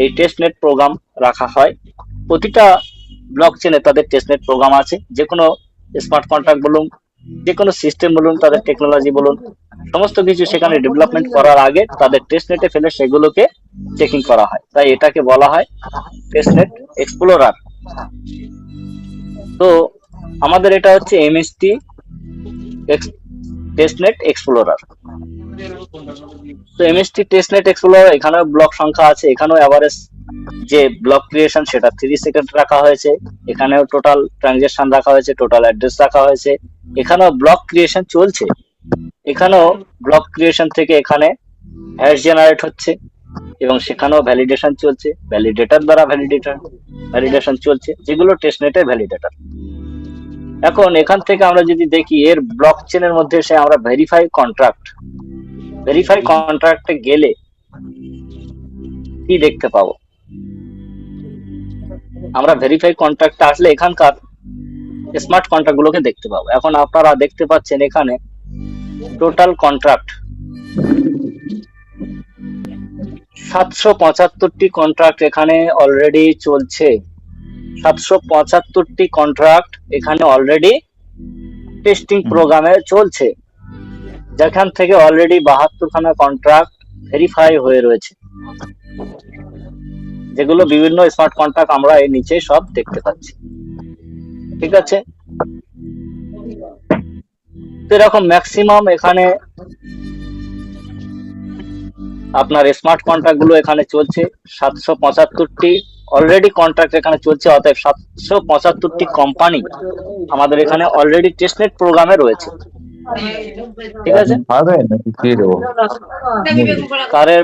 এই টেস্টনেট প্রোগ্রাম রাখা হয়। প্রতিটা ব্লক চেনে তাদের টেস্টনেট প্রোগ্রাম আছে। যে কোনো স্মার্ট কন্ট্রাক্ট বলুন, যে কোনো সিস্টেম বলুন, তাদের টেকনোলজি বলুন, সমস্ত কিছু সেখানে ডেভেলপমেন্ট করার আগে তাদের টেস্টনেটে ফেলে সেগুলোকে চেকিং করা হয়। তাই এটাকে বলা হয় টেস্টনেট এক্সপ্লোরার। তো আমাদের এটা হচ্ছে এমএসটি টেস্টনেট এক্সপ্লোরার। তো এমএসটি টেস্টনেট এক্সপ্লোরার, এখানেও ব্লক সংখ্যা আছে, এখানেও অ্যাভারেজ যে ব্লক ক্রিয়েশন সেটা 3 সেকেন্ড রাখা হয়েছে, এখানেও টোটাল ট্রানজেকশন রাখা হয়েছে, টোটাল অ্যাড্রেস রাখা হয়েছে, এখানেও ব্লক ক্রিয়েশন চলছে, এখানেও ব্লক ক্রিয়েশন থেকে এখানে হ্যাশ জেনারেট হচ্ছে এবং সেখানেও ভ্যালিডেশন চলছে, ভ্যালিডেটর দ্বারা ভ্যালিডেশন চলছে, যেগুলো টেস্টনেটের ভ্যালিডেটর। এখন এখান থেকে আমরা যদি দেখি এর ব্লক চেনের মধ্যে সে আমরা ভেরিফাই কন্ট্রাক্টে গেলে কি দেখতে পাবো? আমরা ভেরিফাই কন্ট্রাক্টে আসলে এখানকার স্মার্ট কন্ট্রাক্ট গুলোকে দেখতে পাবো। এখন আপনারা দেখতে পাচ্ছেন এখানে টোটাল কন্ট্রাক্ট 775টি কন্ট্রাক্ট এখানে অলরেডি চলছে। 775টি কন্ট্রাক্ট এখানে অলরেডি টেস্টিং প্রোগ্রামে চলছে, যেখান থেকে অলরেডি 72খানা কন্ট্রাক্ট ভেরিফাই হয়ে রয়েছে, যেগুলো বিভিন্ন স্মার্ট কন্ট্রাক্ট আমরা এর নিচে সব দেখতে পাচ্ছি। ঠিক আছে, তো এরকম ম্যাক্সিমাম এখানে আপনার স্মার্ট কন্ট্রাক্ট গুলো এখানে চলছে। 775টি অলরেডি কন্ট্রাক্ট এখানে চলছে, অতএব 775টি কোম্পানি আমাদের এখানে অলরেডি টেস্টনেট প্রোগ্রামে রয়েছে। ঠিক আছে, কারের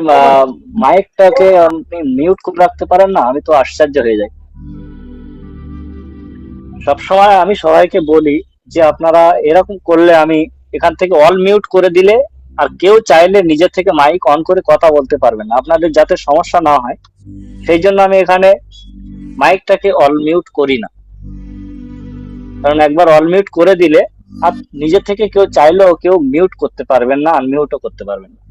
মাইকটাকে আপনি মিউট করে রাখতে পারেন না? আমি তো আশ্চর্য হয়ে যাই। সবসময় আমি সবাইকে বলি যে আপনারা এরকম করলে, আমি এখান থেকে অল মিউট করে দিলে আর কেউ চাইলে নিজের থেকে মাইক অন করে কথা বলতে পারবেন না, আপনাদের যাতে সমস্যা না হয় সেই জন্য আমি এখানে মাইকটাকে অল মিউট করি না। কারণ একবার অল মিউট করে দিলে আর নিজে থেকে কেউ চাইলেও কেউ মিউট করতে পারবেন না, আনমিউটও করতে পারবেন না।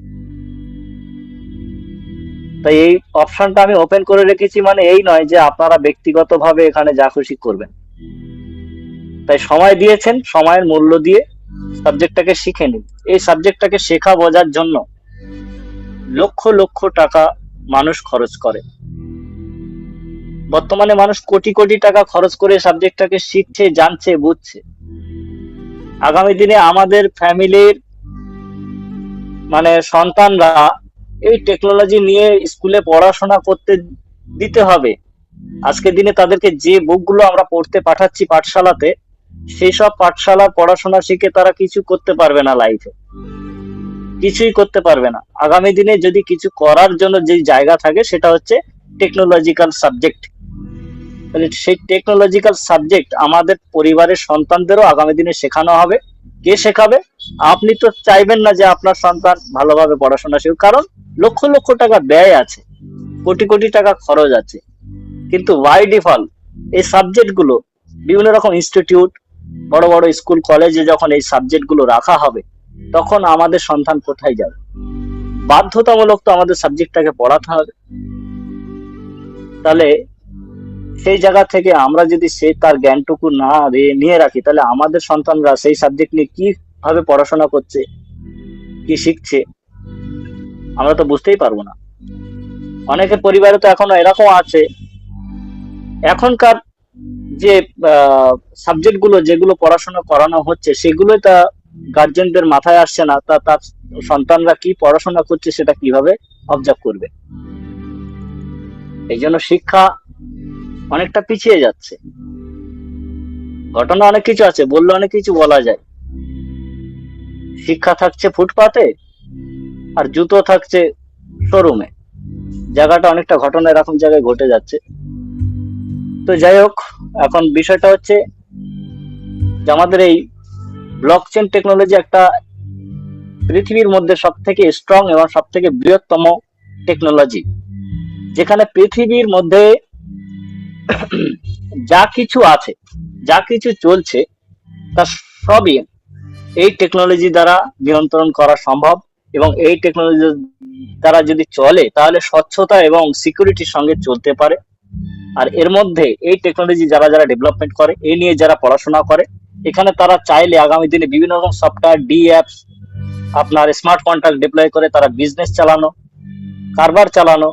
তাই এই অপশনটা আমি ওপেন করে রেখেছি, মানে এই নয় যে আপনারা ব্যক্তিগতভাবে এখানে যা খুশি করবেন। তাই সময় দিয়েছেন, সময়ের মূল্য দিয়ে সাবজেক্টটাকে শিখে নিন। এই সাবজেক্টটাকে শেখা বোঝার জন্য লক্ষ লক্ষ টাকা মানুষ খরচ করে। বর্তমানে মানুষ কোটি কোটি টাকা খরচ করে সাবজেক্টটাকে শিখছে, জানছে, বুঝছে। আগামী দিনে আমাদের ফ্যামিলির মানে সন্তানরা এই টেকনোলজি নিয়ে স্কুলে পড়াশোনা করতে দিতে হবে। আজকের দিনে তাদেরকে যে বুকগুলো আমরা পড়তে পাঠাচ্ছি পাঠশালাতে, সেই সব পাঠশালার পড়াশোনা শিখে তারা কিছু করতে পারবে না, লাইফে কিছুই করতে পারবে না। আগামী দিনে যদি কিছু করার জন্য যে জায়গা থাকে সেটা হচ্ছে টেকনোলজিক্যাল সাবজেক্ট। তাহলে সেই টেকনোলজিক্যাল সাবজেক্ট আমাদের পরিবারের সন্তানদেরও আগামী দিনে শেখানো হবে। কে শেখাবে? আপনি তো চাইবেন না যে আপনার সন্তান ভালোভাবে পড়াশোনা শিখুক, কারণ লক্ষ লক্ষ টাকা ব্যয় আছে, কোটি কোটি টাকা খরচ আছে। কিন্তু বাই ডিফল্ট এই সাবজেক্ট গুলো বিভিন্ন রকম ইনস্টিটিউট, বড় বড় স্কুল কলেজে যখন এই সাবজেক্ট গুলো রাখা হবে, তখন আমাদের সন্তান কোথায় যাবে? বাধ্যতামূলক তো আমাদের সাবজেক্টটাকে পড়াতে হবে। তাহলে সেই জায়গা থেকে আমরা যদি সে তার জ্ঞানটুকু না নিয়ে রাখি, তাহলে আমাদের সন্তানরা সেই সাবজেক্ট নিয়ে কিভাবে পড়াশোনা করছে, কি শিখছে, আমরা তো বুঝতেই পারবো না। অনেকের পরিবারে তো এখনো এরকম আছে, এখনকার যে সাবজেক্ট গুলো যেগুলো পড়াশোনা করানো হচ্ছে সেগুলো তা গার্জেনদের মাথায় আসছে না, তার সন্তানরা কি পড়াশোনা করছে সেটা কিভাবে অবজার্ভ করবে। এই জন্য শিক্ষা অনেকটা পিছিয়ে যাচ্ছে। ঘটনা অনেক কিছু আছে, বললে অনেক কিছু বলা যায়। শিক্ষা থাকছে ফুটপাতে, আর জুতো থাকছে শোরুমে। জায়গাটা অনেকটা ঘটনা এরকম জায়গায় ঘটে যাচ্ছে। তো যাই হোক, এখন বিষয়টা হচ্ছে যে আমাদের এই ব্লকচেন টেকনোলজি একটা পৃথিবীর মধ্যে সব থেকে স্ট্রং এবং সব থেকে বৃহত্তম টেকনোলজি, যেখানে পৃথিবীর মধ্যে যা কিছু আছে, যা কিছু চলছে, তা সবই এই টেকনোলজি দ্বারা নিয়ন্ত্রণ করা সম্ভব। এবং এই টেকনোলজি দ্বারা যদি চলে তাহলে স্বচ্ছতা এবং সিকিউরিটির সঙ্গে চলতে পারে। আর এর মধ্যে এই টেকনোলজি যারা যারা ডেভেলপমেন্ট করে, এই নিয়ে যারা পড়াশোনা করে, এখানে তারা চাইলে আগামী দিনে বিভিন্ন রকম সফটওয়্যার, ডি অ্যাপস, আপনার স্মার্ট কন্ট্রাক্ট ডিপ্লয় করে তারা বিজনেস চালানো, কারবার চালানো,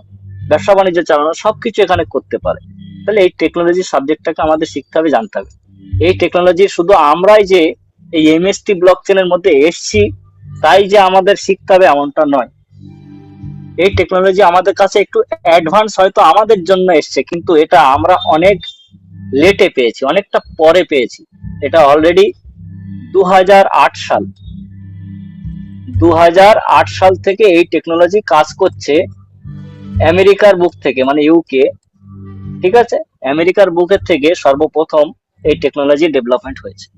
ব্যবসা বাণিজ্য চালানো সবকিছু এখানে করতে পারে। তাহলে এই টেকনোলজি সাবজেক্টটাকে আমাদের শিখতে হবে, জানতে হবে। এই টেকনোলজি শুধু আমরাই যে এই এমএসটি ব্লক চেনের মধ্যে এসছি তাই যে আমাদের শিখতে হবে এমনটা নয়। এই টেকনোলজি আমাদের কাছে একটু অ্যাডভান্স হয়তো আমাদের জন্য এসছে, কিন্তু এটা আমরা অনেক লেটে পেয়েছি, অনেকটা পরে পেয়েছি। এটা অলরেডি 2008 সাল, 2008 সাল থেকে এই টেকনোলজি কাজ করছে আমেরিকার বুক থেকে, মানে ইউকে। ঠিক আছে, আমেরিকার বুকের থেকে সর্বপ্রথম এই টেকনোলজি ডেভেলপমেন্ট হয়েছে।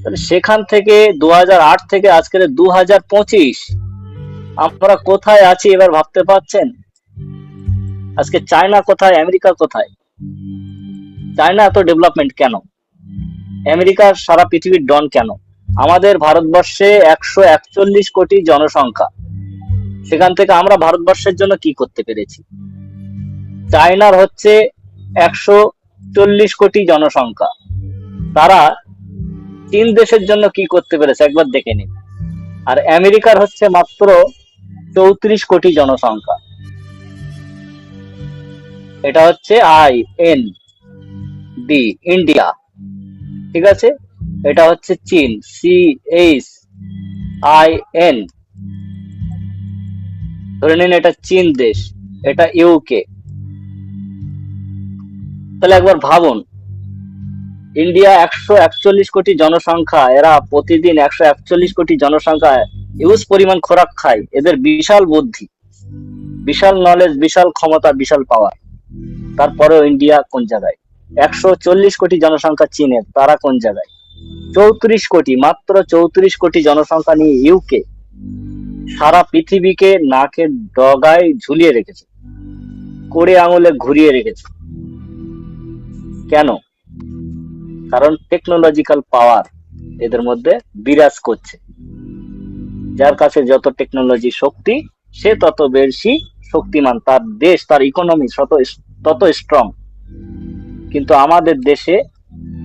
তাহলে সেখান থেকে 2008 থেকে আজকের 2025 আমরা কোথায় আছি এবার ভাবতে পারছেন? আজকে চায়না কোথায়, আমেরিকা কোথায়? চায়না এত ডেভেলপমেন্ট কেন? আমেরিকার সারা পৃথিবীর ডন কেন? আমাদের ভারতবর্ষে 141 কোটি জনসংখ্যা, সেখান থেকে আমরা ভারতবর্ষের জন্য কি করতে পেরেছি? চায়নার হচ্ছে 140 কোটি জনসংখ্যা, তারা 3 দেশের জন্য কি করতে পেরেছে একবার দেখে নিন। আর আমেরিকার হচ্ছে মাত্র 34 কোটি জনসংখ্যা, এটা হচ্ছে IND, ইন্ডিয়া। ঠিক আছে, এটা হচ্ছে চীন, CHIN, ধরে নিন এটা চীন দেশ, এটা ইউকে। তাহলে একবার ভাবুন, ইন্ডিয়া 141 কোটি জনসংখ্যা, এরা প্রতিদিন 141 কোটি জনসংখ্যা ইউজ পরিমাণ খোরাক খায়, এদের বিশাল বুদ্ধি, বিশাল নলেজ, বিশাল ক্ষমতা, বিশাল পাওয়ার। তারপরেও ইন্ডিয়া কোন জায়গায়? 140 কোটি জনসংখ্যা চীনের, তারা কোন জায়গায়? 34 কোটি, মাত্র 34 কোটি জনসংখ্যা নিয়ে ইউকে সারা পৃথিবীকে নাকের ডগায় ঝুলিয়ে রেখেছে, করে আঙুলে ঘুরিয়ে রেখেছে। কেন? কারণ টেকনোলজিক্যাল পাওয়ার এদের মধ্যে বিরাজ করছে। যার কাছে যত টেকনোলজি শক্তি, সে তত বেশি শক্তিমান, তার দেশ, তার ইকোনমি তত স্ট্রং। কিন্তু আমাদের দেশে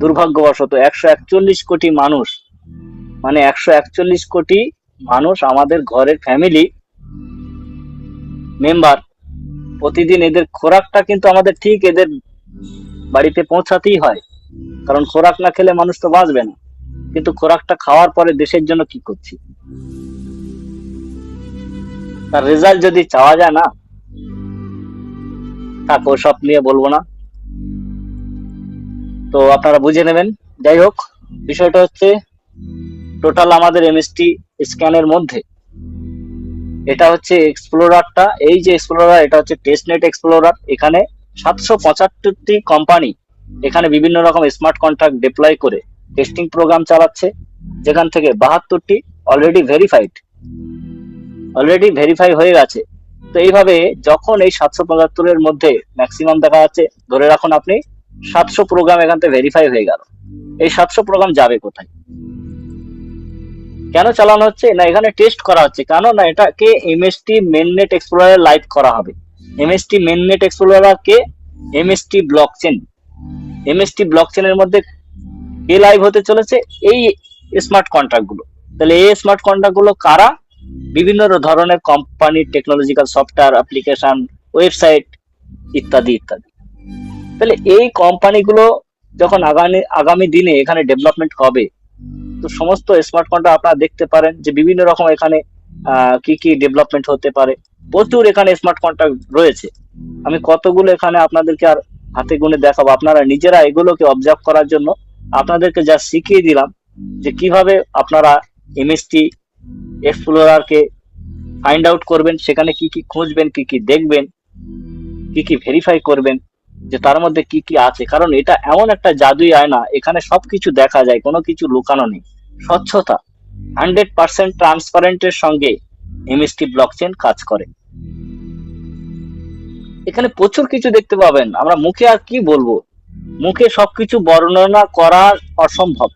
দুর্ভাগ্যবশত 141 কোটি মানুষ, মানে 141 কোটি মানুষ আমাদের ঘরের ফ্যামিলি মেম্বার, প্রতিদিন এদের খোরাকটা কিন্তু আমাদের ঠিক এদের বাড়িতে পৌঁছাতেই হয়, কারণ খোরাক না খেলে মানুষ তো বাঁচবে না। কিন্তু খোরাকটা খাওয়ার পরে দেশের জন্য কি করছি, তার রেজাল্ট যদি চাওয়া যায় না, তাকে ওসব নিয়ে বলবো না, তো আপনারা বুঝে নেবেন। যাই হোক, বিষয়টা হচ্ছে টোটাল আমাদের এমএসটি স্ক্যানের মধ্যে এটা হচ্ছে এক্সপ্লোরারটা, এই যে এক্সপ্লোরার, এটা হচ্ছে টেস্টনেট এক্সপ্লোরার। এখানে 775টি কোম্পানি এখানে বিভিন্ন রকম স্মার্ট কন্ট্রাক্ট ডিপ্লয় করে টেস্টিং প্রোগ্রাম চালাচ্ছে, যেখান থেকে 72টি অলরেডি ভেরিফাই হয়ে গেছে। তো এইভাবে যখন এই 775-এর মধ্যে ম্যাক্সিমাম দেখা যাচ্ছে, ধরে রাখুন আপনি 700 প্রোগ্রাম এখান থেকে ভেরিফাই হয়ে গেল, এই 700 প্রোগ্রাম যাবে কোথায়? কেন চালানো হচ্ছে না? এখানে টেস্ট করা হচ্ছে। কেন না, এটাকে এমএসটি মেননেট এক্সপ্লোরার লাইভ করা হবে। এমএসটি মেননেট এক্সপ্লোরার কে? M S T blockchain. এমএসটি ব্লকচেনের মধ্যে কে লাইভ হতে চলেছে? এই স্মার্ট কন্ট্রাক্ট গুলো। তাহলে এই স্মার্ট কন্ট্রাক্ট গুলো কারা? বিভিন্ন ধরনের company, technological software, application, website ইত্যাদি ইত্যাদি। তাহলে এই কোম্পানিগুলো যখন আগামী দিনে এখানে ডেভেলপমেন্ট হবে, তো সমস্ত স্মার্ট কন্ট্রাক্ট আপনারা দেখতে পারেন যে বিভিন্ন রকম এখানে কি কি ডেভেলপমেন্ট হতে পারে। প্রচুর এখানে স্মার্ট কন্ট্রাক্ট রয়েছে, আমি কতগুলো এখানে আপনাদেরকে আর হাতে গুনে দেখাবো, আপনারা নিজেরা এগুলোকে অবজার্ভ করার জন্য আপনাদেরকে যা শিখিয়ে দিলাম যে কিভাবে আপনারা এমএসটি এক্সপ্লোরারকে ফাইন্ড আউট করবেন, সেখানে কি কি খুঁজবেন, কি কি দেখবেন, কি কি ভেরিফাই করবেন, যে তার মধ্যে কি কি আছে। কারণ এটা এমন একটা জাদুই আয়না, এখানে সবকিছু দেখা যায়, কোনো কিছু লুকানো নেই। স্বচ্ছতা, 100% ট্রান্সপারেন্টের সঙ্গে এমএসটি ব্লকচেন কাজ করে। এখানে প্রচুর কিছু দেখতে পাবেন, আমরা মুখে আর কি বলবো, মুখে সবকিছু বর্ণনা করা অসম্ভব,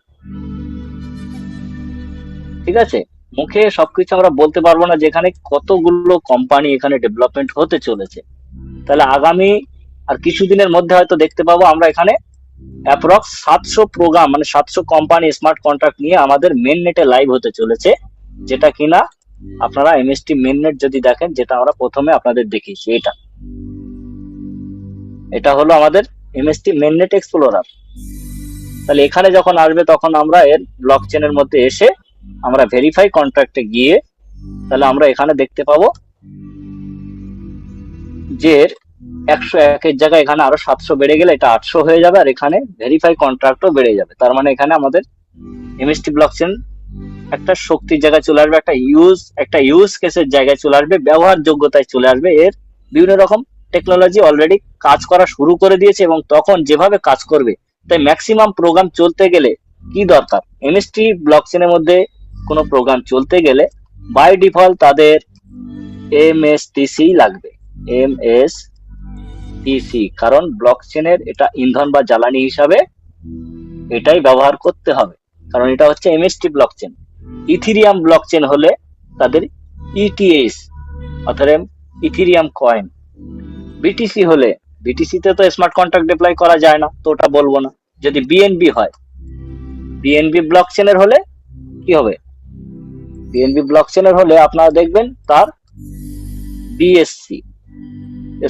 ঠিক আছে? মুখে সবকিছু আমরা বলতে পারবো না, যেখানে কতগুলো কোম্পানি এখানে ডেভেলপমেন্ট হতে চলেছে। তাহলে আগামী আর কিছুদিনের মধ্যে হয়তো দেখতে পাবো আমরা এখানে অ্যাপ্রক্স 700 প্রোগ্রাম, মানে 700 কোম্পানি স্মার্ট কন্ট্রাক্ট নিয়ে আমাদের মেন নেটে লাইভ হতে চলেছে, যেটা কিনা আপনারা এমএসটি মেন নেট যদি দেখেন, যেটা আমরা প্রথমে আপনাদের দেখিয়েছি, এটা হলো আমাদের এমএসটি মেন নেট এক্সপ্লোরার। তাহলে এখানে যখন আসবে তখন আমরা এর ব্লক চেনের মধ্যে এসে আমরা ভেরিফাই কন্ট্রাক্টে গিয়ে তাহলে আমরা এখানে দেখতে পাবো যে 101 জায়গায় এখানে আরো 700 বেড়ে গেলে এটা 800 হয়ে যাবে, আর এখানে ভেরিফাই কন্ট্রাক্টও বেড়ে যাবে। তার মানে এখানে আমাদের এমএসটি ব্লকচেন একটা শক্তির জায়গায় চলে আসবে, একটা ইউজ কেসের জায়গায় চলে আসবে, ব্যবহার যোগ্যতায় চলে আসবে। এর বিভিন্ন রকম টেকনোলজি অলরেডি কাজ করা শুরু করে দিয়েছে, এবং তখন যেভাবে কাজ করবে, তাই ম্যাক্সিমাম প্রোগ্রাম চলতে গেলে কি দরকার, এমএসটি ব্লকচেনের মধ্যে কোনো প্রোগ্রাম চলতে গেলে বাই ডিফল্ট তাদের এমএসটিসি লাগবে, এমএসটিসি, কারণ ব্লকচেনের এটা ইন্ধন বা জ্বালানি হিসাবে এটাই ব্যবহার করতে হবে, কারণ এটা হচ্ছে এমএসটি ব্লকচেন। ইথিরিয়াম ব্লকচেন হলে তাদের ইটিএস অর্থাৎ ইথিরিয়াম কয়েন। বিটিসি হলে, বিটিসি তে তো স্মার্ট কন্ট্রাক্ট ডিপ্লয় করা যায় না, তো ওটা বলবো না। যদি বিএনবি হয়, বিএনবি ব্লকচেনের হলে কি হবে, বিএনবি ব্লকচেনের হলে আপনারা দেখবেন তার বিএসসি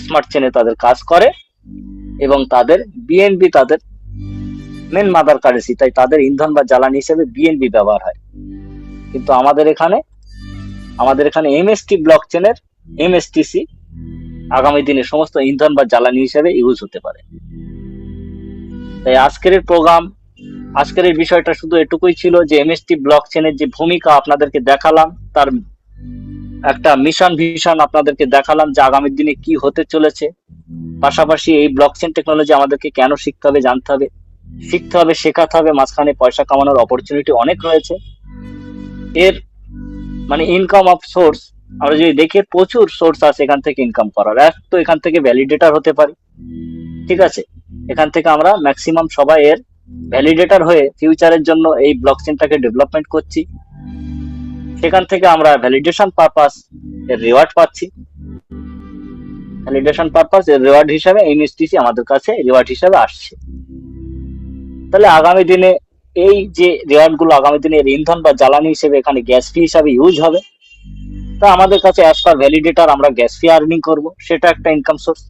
স্মার্ট চেনে তাদের কাজ করে, এবং তাদের বিএনবি তাদের মেন মাদার কারেন্সি, তাই তাদের ইন্ধন বা জ্বালানি হিসেবে বিএনবি ব্যবহার হয়। কিন্তু আমাদের এখানে এমএসটি ব্লকচেনের এমএসটিসি আগামী দিনে সমস্ত ইন্ধন বা জ্বালানি হিসেবে ইউজ হতে পারে। তাই আজকের এই বিষয়টা শুধু এটুকুই ছিল যে এমএসটি ব্লকচেনের যে ভূমিকা আপনাদেরকে দেখালাম, তার একটা মিশন ভিশন আপনাদেরকে দেখালাম যে আগামী দিনে কি হতে চলেছে। পাশাপাশি এই ব্লকচেন টেকনোলজি আমাদেরকে কেন শিখতে হবে, জানতে হবে, শেখাতে হবে। মাঝখানে পয়সা কামানোর অপরচুনিটি অনেক রয়েছে। এর মানে ইনকাম অফ সোর্স আমরা যদি দেখি, প্রচুর সোর্স আছে এখান থেকে ইনকাম করার। এক তো এখান থেকে ভ্যালিডেটর হতে পারি, ঠিক আছে? এখান থেকে আমরা ম্যাক্সিমাম সবাই এর ভ্যালিডেটর হয়ে ফিউচারের জন্য এই ব্লকচেনটাকে ডেভেলপমেন্ট করছি। সেখান থেকে আমরা ভ্যালিডেশন পারপাস এর রিওয়ার্ড পাচ্ছি, ভ্যালিডেশন পারপাস এর রিওয়ার্ড হিসাবে এমএসটিসি আমাদের কাছে রিওয়ার্ড হিসাবে আসছে। তাহলে আগামী দিনে এই যে রিওয়ার্ড গুলো আগামী দিনে এর ইন্ধন বা জ্বালানি হিসেবে এখানে গ্যাস ফি হিসাবে ইউজ হবে। তা আমাদের কাছে অ্যাজ পার ভ্যালিডেটর আমরা গ্যাস ফি আর্নিং করব, সেটা একটা ইনকাম সোর্স।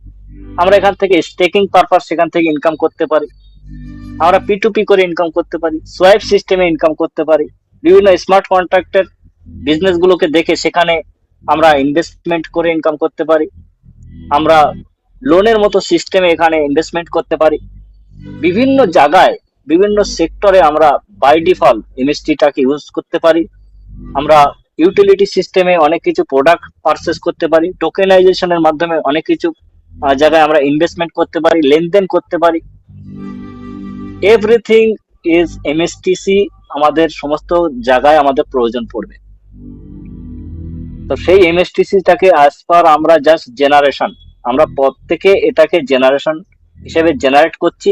আমরা এখান থেকে স্টেকিং পারপাস সেখান থেকে ইনকাম করতে পারি, আমরা পি2পি করে ইনকাম করতে পারি, সোয়াইপ সিস্টেমে ইনকাম করতে পারি, বিভিন্ন স্মার্ট কন্ট্রাক্টের বিজনেস গুলোকে দেখে সেখানে আমরা ইনভেস্টমেন্ট করে ইনকাম করতে পারি, আমরা লোনের মতো সিস্টেমে এখানে ইনভেস্টমেন্ট করতে পারি। বিভিন্ন জায়গায় বিভিন্ন সেক্টরে আমরা বাই ডিফল্ট এমএসটিটাকে ইউজ করতে পারি। আমরা ইউটিলিটি সিস্টেমে অনেক কিছু প্রোডাক্ট পারচেস করতে পারি, টোকেনাইজেশনের মাধ্যমে অনেক কিছু জায়গায় আমরা ইনভেস্টমেন্ট করতে পারি, লেনদেন করতে পারি। এভরিথিং ইজ এমএসটিসি আমাদের সমস্ত জায়গায় আমাদের প্রয়োজন পড়বে। তো সেই এমএসটিসিটাকে অ্যাজ পার আমরা জাস্ট জেনারেশন, আমরা প্রত্যেকে এটাকে জেনারেশন হিসেবে জেনারেট করছি,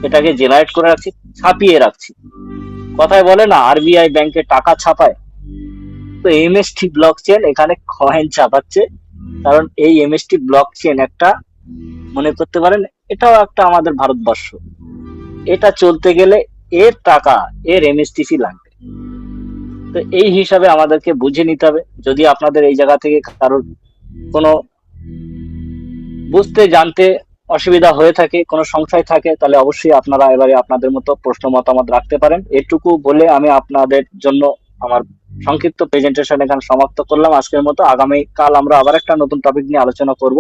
এটাকে জেনারেট করে রাখছি, ছাপিয়ে রাখছি। কথায় বলে না আরবিআই ব্যাংকে টাকা ছাপায়, তো এমএসটি ব্লকচেন এখানে কয়েন ছাপাচ্ছে। কারণ এই এমএসটি ব্লকচেন একটা, মনে করতে পারেন এটাও একটা আমাদের ভারতবর্ষ, এটা চলতে গেলে এর টাকা, এর এমএসটিসি লাগবে। তো এই হিসাবে আমাদেরকে বুঝে নিতে হবে। যদি আপনাদের এই জায়গা থেকে কারোর কোনো বুঝতে জানতে অসুবিধা হয়ে থাকে, কোনো সংশয় থাকে, তাহলে অবশ্যই আপনারা এবারে আপনাদের মতো প্রশ্ন মতামত রাখতে পারেন। এটুকু বলে আমি আপনাদের জন্য আমার সংক্ষিপ্ত প্রেজেন্টেশন এখানে সমাপ্ত করলাম আজকের মতো। আগামীকাল আমরা আবার একটা নতুন টপিক নিয়ে আলোচনা করব।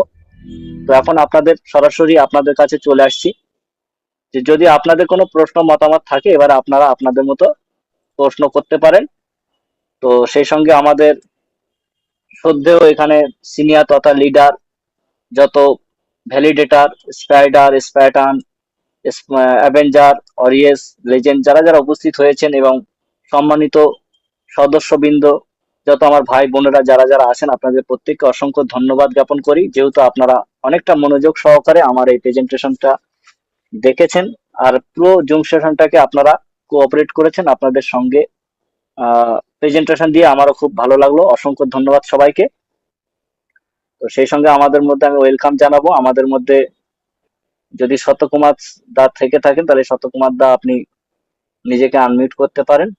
তো এখন সরাসরি আপনাদের কাছে চলে আসছি যে যদি আপনাদের কোনো প্রশ্ন মতামত থাকে, এবার আপনারা আপনাদের মতো প্রশ্ন করতে পারেন। তো সেই সঙ্গে আমাদের শ্রদ্ধেয় এখানে সিনিয়র তথা লিডার যত ভ্যালিডেটর, স্পাইডার, স্প্যাটান, অ্যাভেঞ্জার, অরিয়েস, লেজেন্ড যারা যারা উপস্থিত হয়েছেন, এবং সম্মানিত সদস্যবৃন্দ, যত আমার ভাই বোনেরা যারা যারা আছেন, আপনাদের প্রত্যেককে অসংখ্য ধন্যবাদ জ্ঞাপন করি, যেহেতু আপনারা অনেকটা মনোযোগ সহকারে আমার এই প্রেজেন্টেশনটা দেখেছেন, আর পুরো জুম সেশনটাকে আপনারা কোঅপারেট করেছেন। আপনাদের সঙ্গে প্রেজেন্টেশন দিয়ে আমারও খুব ভালো লাগলো। অসংখ্য ধন্যবাদ সবাইকে। তো সেই সঙ্গে আমাদের মধ্যে আমি ওয়েলকাম জানাবো, আমাদের মধ্যে যদি সত্যকুমার দা থেকে থাকেন, তাহলে সত্যকুমার দা আপনি নিজেকে আনমিউট করতে পারেন।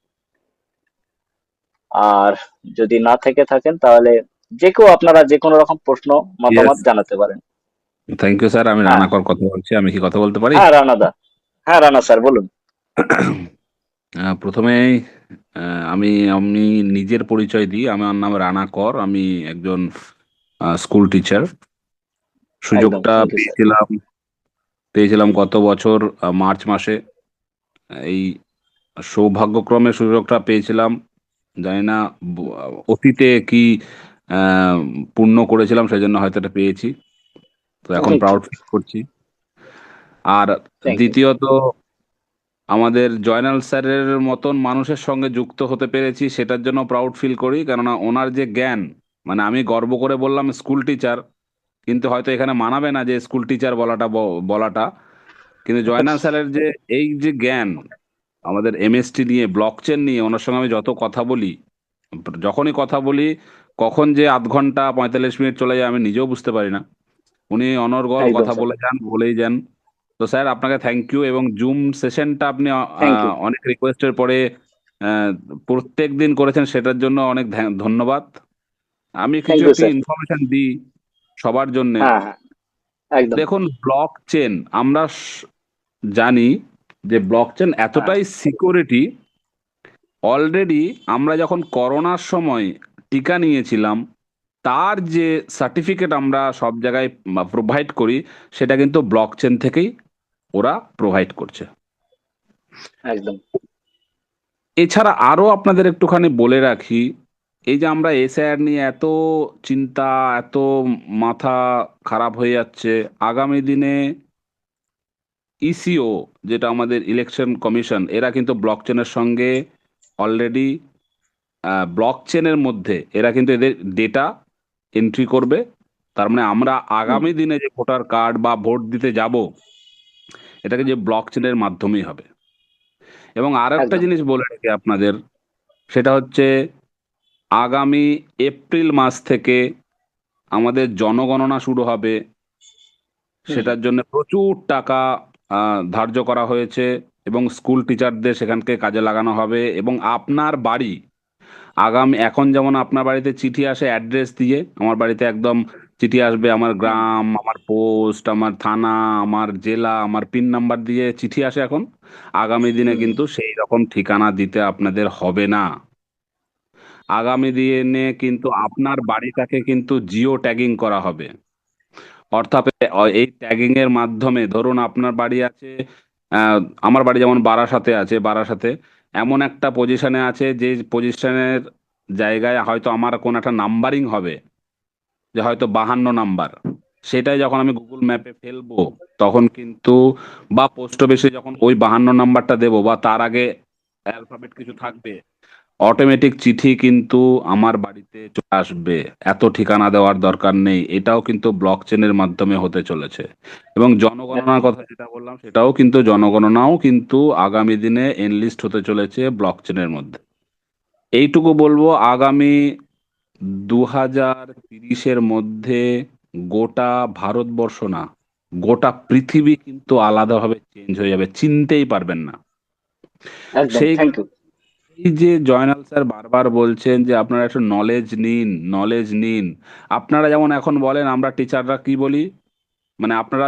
আর যদি না থেকে থাকেন, তাহলে যে কেউ আপনারা যে কোনো রকম প্রশ্ন ইয়েস, মতামত জানাতে পারেন। Thank you sir. আমি হ্যাঁ, রানাকর কথা বলছি। আমি কি কথা বলতে পারি? হ্যাঁ রানা দা, হ্যাঁ রানা স্যার বলুন। প্রথমেই আমি আমি নিজের পরিচয় দিই। আমার নাম রানা কর। আমি একজন স্কুল টিচার। একদম, সুযোগটা থ্যাংক ইউ স্যার। পেয়েছিলাম পেয়েছিলাম গত বছর মার্চ মাসে। এই সৌভাগ্যক্রমে সুযোগটা পেয়েছিলাম। জানি না অতীতে কি আহ, পুণ্য করেছিলাম, সেজন্য হয়তো এটা পেয়েছি। তো এখন থ্যাংক ইউ, প্রাউড ফিল করছি। আর থ্যাংক ইউ। দ্বিতীয়ত, আমাদের জয়নাল স্যারের মতন মানুষের সঙ্গে যুক্ত হতে পেরেছি, সেটার জন্য প্রাউড ফিল করি। কেননা ওনার যে জ্ঞান, মানে আমি গর্ব করে বললাম স্কুল টিচার, কিন্তু হয়তো এখানে মানাবে না যে স্কুল টিচার বলাটা। কিন্তু জয়নাল স্যারের যে এই যে জ্ঞান, আমাদের এমএসটি নিয়ে, ব্লকচেন নিয়ে ওনার সঙ্গে আমি যত কথা বলি, যখনই কথা বলি, কখন যে 0.5 ঘন্টা 45 মিনিট চলে যায় আমি নিজেও বুঝতে পারি না। উনি অনর্গল একদম কথা স্যার। বলে যান, বলেই যান। তো স্যার, আপনাকে থ্যাংক ইউ। এবং জুম সেশনটা আপনি থ্যাংক ইউ। অনেক রিকোয়েস্টের পরে প্রত্যেক দিন করেছেন, সেটার জন্য অনেক ধন্যবাদ। আমি কিছু থ্যাংক ইউ একটি স্যার। ইনফরমেশন দিই সবার জন্য। হ্যাঁ, হ্যাঁ, একদম। দেখুন, ব্লক চেন আমরা জানি যে ব্লক চেন হ্যাঁ, এতটাই সিকিউরিটি। অলরেডি আমরা যখন করোনার সময় টিকা নিয়েছিলাম, তার যে সার্টিফিকেট আমরা সব জায়গায় প্রোভাইড করি, সেটা কিন্তু ব্লক চেন থেকেই ওরা প্রোভাইড করছে। একদম। এছাড়া আরো আপনাদের একটুখানি বলে রাখি, এই যে আমরা এসআইআর নিয়ে এত চিন্তা, এত মাথা খারাপ হয়ে যাচ্ছে, আগামী দিনে ইসিও, যেটা আমাদের ইলেকশন কমিশন, এরা কিন্তু ব্লক চেনের সঙ্গে অলরেডি, ব্লক চেনের মধ্যে এরা কিন্তু এদের ডেটা এন্ট্রি করবে। তার মানে আমরা হুম, আগামী দিনে যে ভোটার কার্ড বা ভোট দিতে যাব, এটাকে যে ব্লক চেনের মাধ্যমেই হবে। এবং আরো একটা একদম। জিনিস বলে রাখি আপনাদের, সেটা হচ্ছে আগামী এপ্রিল মাস থেকে আমাদের জনগণনা শুরু হবে। হুম, সেটার জন্য প্রচুর টাকা ধার্য করা হয়েছে, এবং স্কুল টিচারদের সেখানকে কাজে লাগানো হবে। এবং আপনার বাড়ি, এখন যেমন আপনার বাড়িতে চিঠি আসে অ্যাড্রেস দিয়ে, আমার বাড়িতে একদম চিঠি আসবে, আমার হুম, গ্রাম, আমার পোস্ট, আমার থানা, আমার জেলা, আমার পিন নাম্বার দিয়ে চিঠি আসে এখন। আগামী দিনে হুম, কিন্তু সেই রকম ঠিকানা দিতে আপনাদের হবে না। আগামী দিনে কিন্তু আপনার বাড়িটাকে কিন্তু জিও ট্যাগিং করা হবে। অর্থাৎ এই ট্যাগিং এর মাধ্যমে, ধরুন আপনার বাড়ি আছে, আহ, আমার বাড়ি যেমন বারাসাতে আছে, বারাসাতে এমন একটা পজিশনে আছে, যে পজিশনের জায়গায় হয়তো আমার কোন একটা নাম্বারিং হবে, যে হয়তো 52 নাম্বার। সেটাই যখন আমি গুগল ম্যাপে ফেলবো, তখন কিন্তু, বা পোস্ট অফিসে যখন ওই 52 নাম্বারটা দেবো, বা তার আগে অ্যালফাবেট কিছু থাকবে, অটোমেটিক চিঠি কিন্তু আমার বাড়িতে চলে আসবে। এত ঠিকানা দেওয়ার দরকার নেই। এটাও কিন্তু ব্লক চেনের মাধ্যমে হতে চলেছে। এবং জনগণনার কথা যেটা বললাম, সেটাও কিন্তু, জনগণনাও কিন্তু আগামী দিনে এনলিস্ট হতে চলেছে ব্লক চেনের মধ্যে। এইটুকু বলবো, আগামী 2030-এর মধ্যে গোটা ভারতবর্ষ না, গোটা পৃথিবী কিন্তু আলাদাভাবে চেঞ্জ হয়ে যাবে, চিনতেই পারবেন না। একদম, সেই থ্যাংক ইউ। এই যে জয়নাল স্যার বারবার বলছেন যে আপনারা একটু নলেজ নিন, নলেজ নিন। আপনারা যেমন এখন বলেন, আমরা টিচাররা কি বলি, মানে আপনারা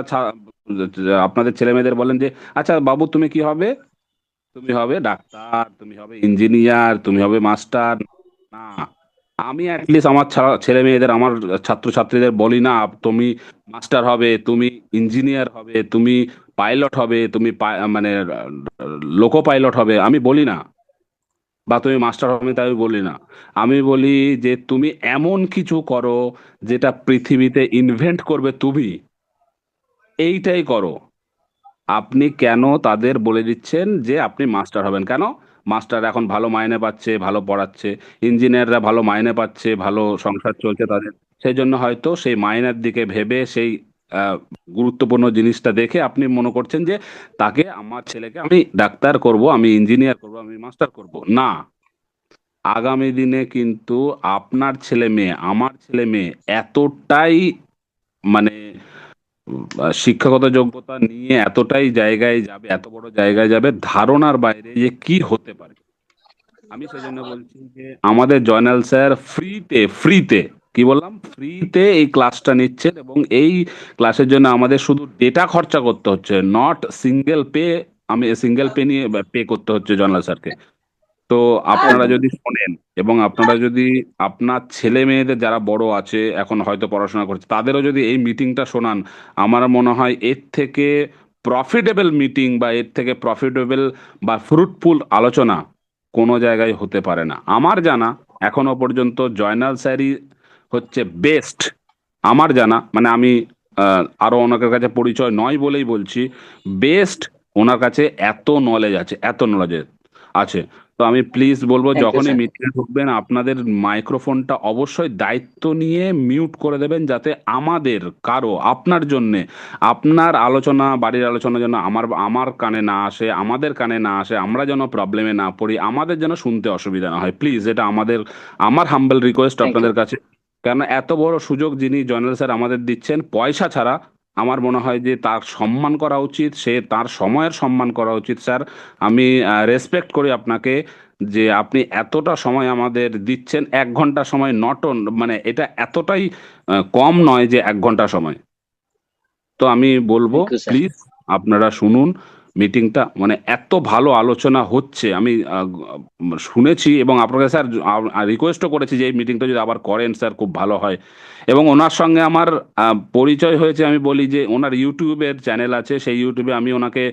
আপনাদের ছেলে মেয়েদের বলেন যে, আচ্ছা বাবু তুমি কি হবে? তুমি হবে ডাক্তার, তুমি হবে ইঞ্জিনিয়ার, তুমি হবে মাস্টার। না, আমি অ্যাটলিস্ট আমার ছেলে মেয়েদের, আমার ছাত্রছাত্রীদের বলি না, তুমি মাস্টার হবে, তুমি ইঞ্জিনিয়ার হবে, তুমি পাইলট হবে, তুমি মানে লোকো পাইলট হবে, আমি বলি না, বা তুমি মাস্টার হবে তাই বলি না। আমি বলি যে তুমি এমন কিছু করো যেটা পৃথিবীতে ইনভেন্ট করবে তুমি, এইটাই করো। আপনি কেন তাদের বলে দিচ্ছেন যে আপনি মাস্টার হবেন? কেন? মাস্টার এখন ভালো মাইনে পাচ্ছে, ভালো পড়াচ্ছে, ইঞ্জিনিয়াররা ভালো মাইনে পাচ্ছে, ভালো সংসার চলছে তাদের, সেই জন্য হয়তো সেই মাইনের দিকে ভেবে সেই আহ, গুরুত্বপূর্ণ জিনিসটা দেখে আপনি মনে করছেন যে তাকে, আমার ছেলেকে আমি ডাক্তার করব, আমি ইঞ্জিনিয়ার করব, আমি মাস্টার করব না। আগামী দিনে কিন্তু আপনার ছেলে মেয়ে, আমার ছেলে মেয়ে এতটাই মানে শিক্ষাগত যোগ্যতা নিয়ে এতটাই জায়গায় যাবে, এত বড় জায়গায় যাবে, ধারণার বাইরে যে কি হতে পারে। আমি সেজন্য বলছি যে আমাদের জয়নাল স্যার ফ্রিতে, ফ্রিতে, কি বললাম, ফ্রিতে এই ক্লাসটা নিচ্ছেন, এবং এই ক্লাসের জন্য আমাদের শুধু ডেটা খরচা করতে হচ্ছে, নট সিঙ্গেল পে। আমি সিঙ্গেল পে নিয়ে পে করতে হচ্ছে জয়নাল স্যারকে। তো আপনারা একদম। যদি শোনেন, এবং আপনারা যদি আপনার ছেলে মেয়েদের যারা বড় আছে এখন হয়তো পড়াশোনা করছে, তাদেরও যদি এই মিটিংটা শোনান, আমার মনে হয় এর থেকে প্রফিটেবল মিটিং বা এর থেকে প্রফিটেবল বা ফ্রুটফুল আলোচনা কোনো জায়গায় হতে পারে না। আমার জানা এখনো পর্যন্ত জয়নাল স্যারই হচ্ছে বেস্ট। আমার জানা, মানে আমি আরো অনেকের কাছে পরিচয় নয় বলেই বলছি, বেস্ট। ওনার কাছে এত নলেজ আছে, এত নলেজ আছে। তো আমি প্লিজ বলবো, থ্যাংক ইউ যখনই স্যার। মিটিংয়ে ঢুকবেন আপনাদের মাইক্রোফোনটা অবশ্যই দায়িত্ব নিয়ে মিউট করে দেবেন, যাতে আমাদের কারো আপনার জন্যে, আপনার আলোচনা, বাড়ির আলোচনা যেন আমার আমার কানে না আসে, আমাদের কানে না আসে, আমরা যেন প্রবলেমে না পড়ি, আমাদের যেন শুনতে অসুবিধা না হয়। প্লিজ, এটা আমার হাম্বল রিকোয়েস্ট থ্যাংক ইউ। আপনাদের কাছে। কেন এত বড় সুযোগ যিনি জয়নাল স্যার আমাদের দিচ্ছেন পয়সা ছাড়া, আমার মনে হয় যে তার সম্মান করা উচিত, সে তার সময়ের সম্মান করা উচিত। স্যার, আমি রেসপেক্ট করি আপনাকে যে আপনি এতটা সময় আমাদের দিচ্ছেন। 1 ঘন্টা সময় নট, মানে এটা এতটাই কম নয় যে 1 ঘন্টা সময়। তো আমি বলবো থ্যাংক ইউ স্যার। প্লিজ আপনারা শুনুন মিটিংটা, মানে এত ভালো আলোচনা হচ্ছে, আমি শুনেছি, এবং আপনাকে স্যার রিকোয়েস্টও করেছি যে এই মিটিংটা যদি আবার করেন স্যার, খুব ভালো হয়। এবং ওনার সঙ্গে আমার পরিচয় হয়েছে, আমি বলি যে ওনার ইউটিউবের চ্যানেল আছে, সেই ইউটিউবে আমি ওনাকে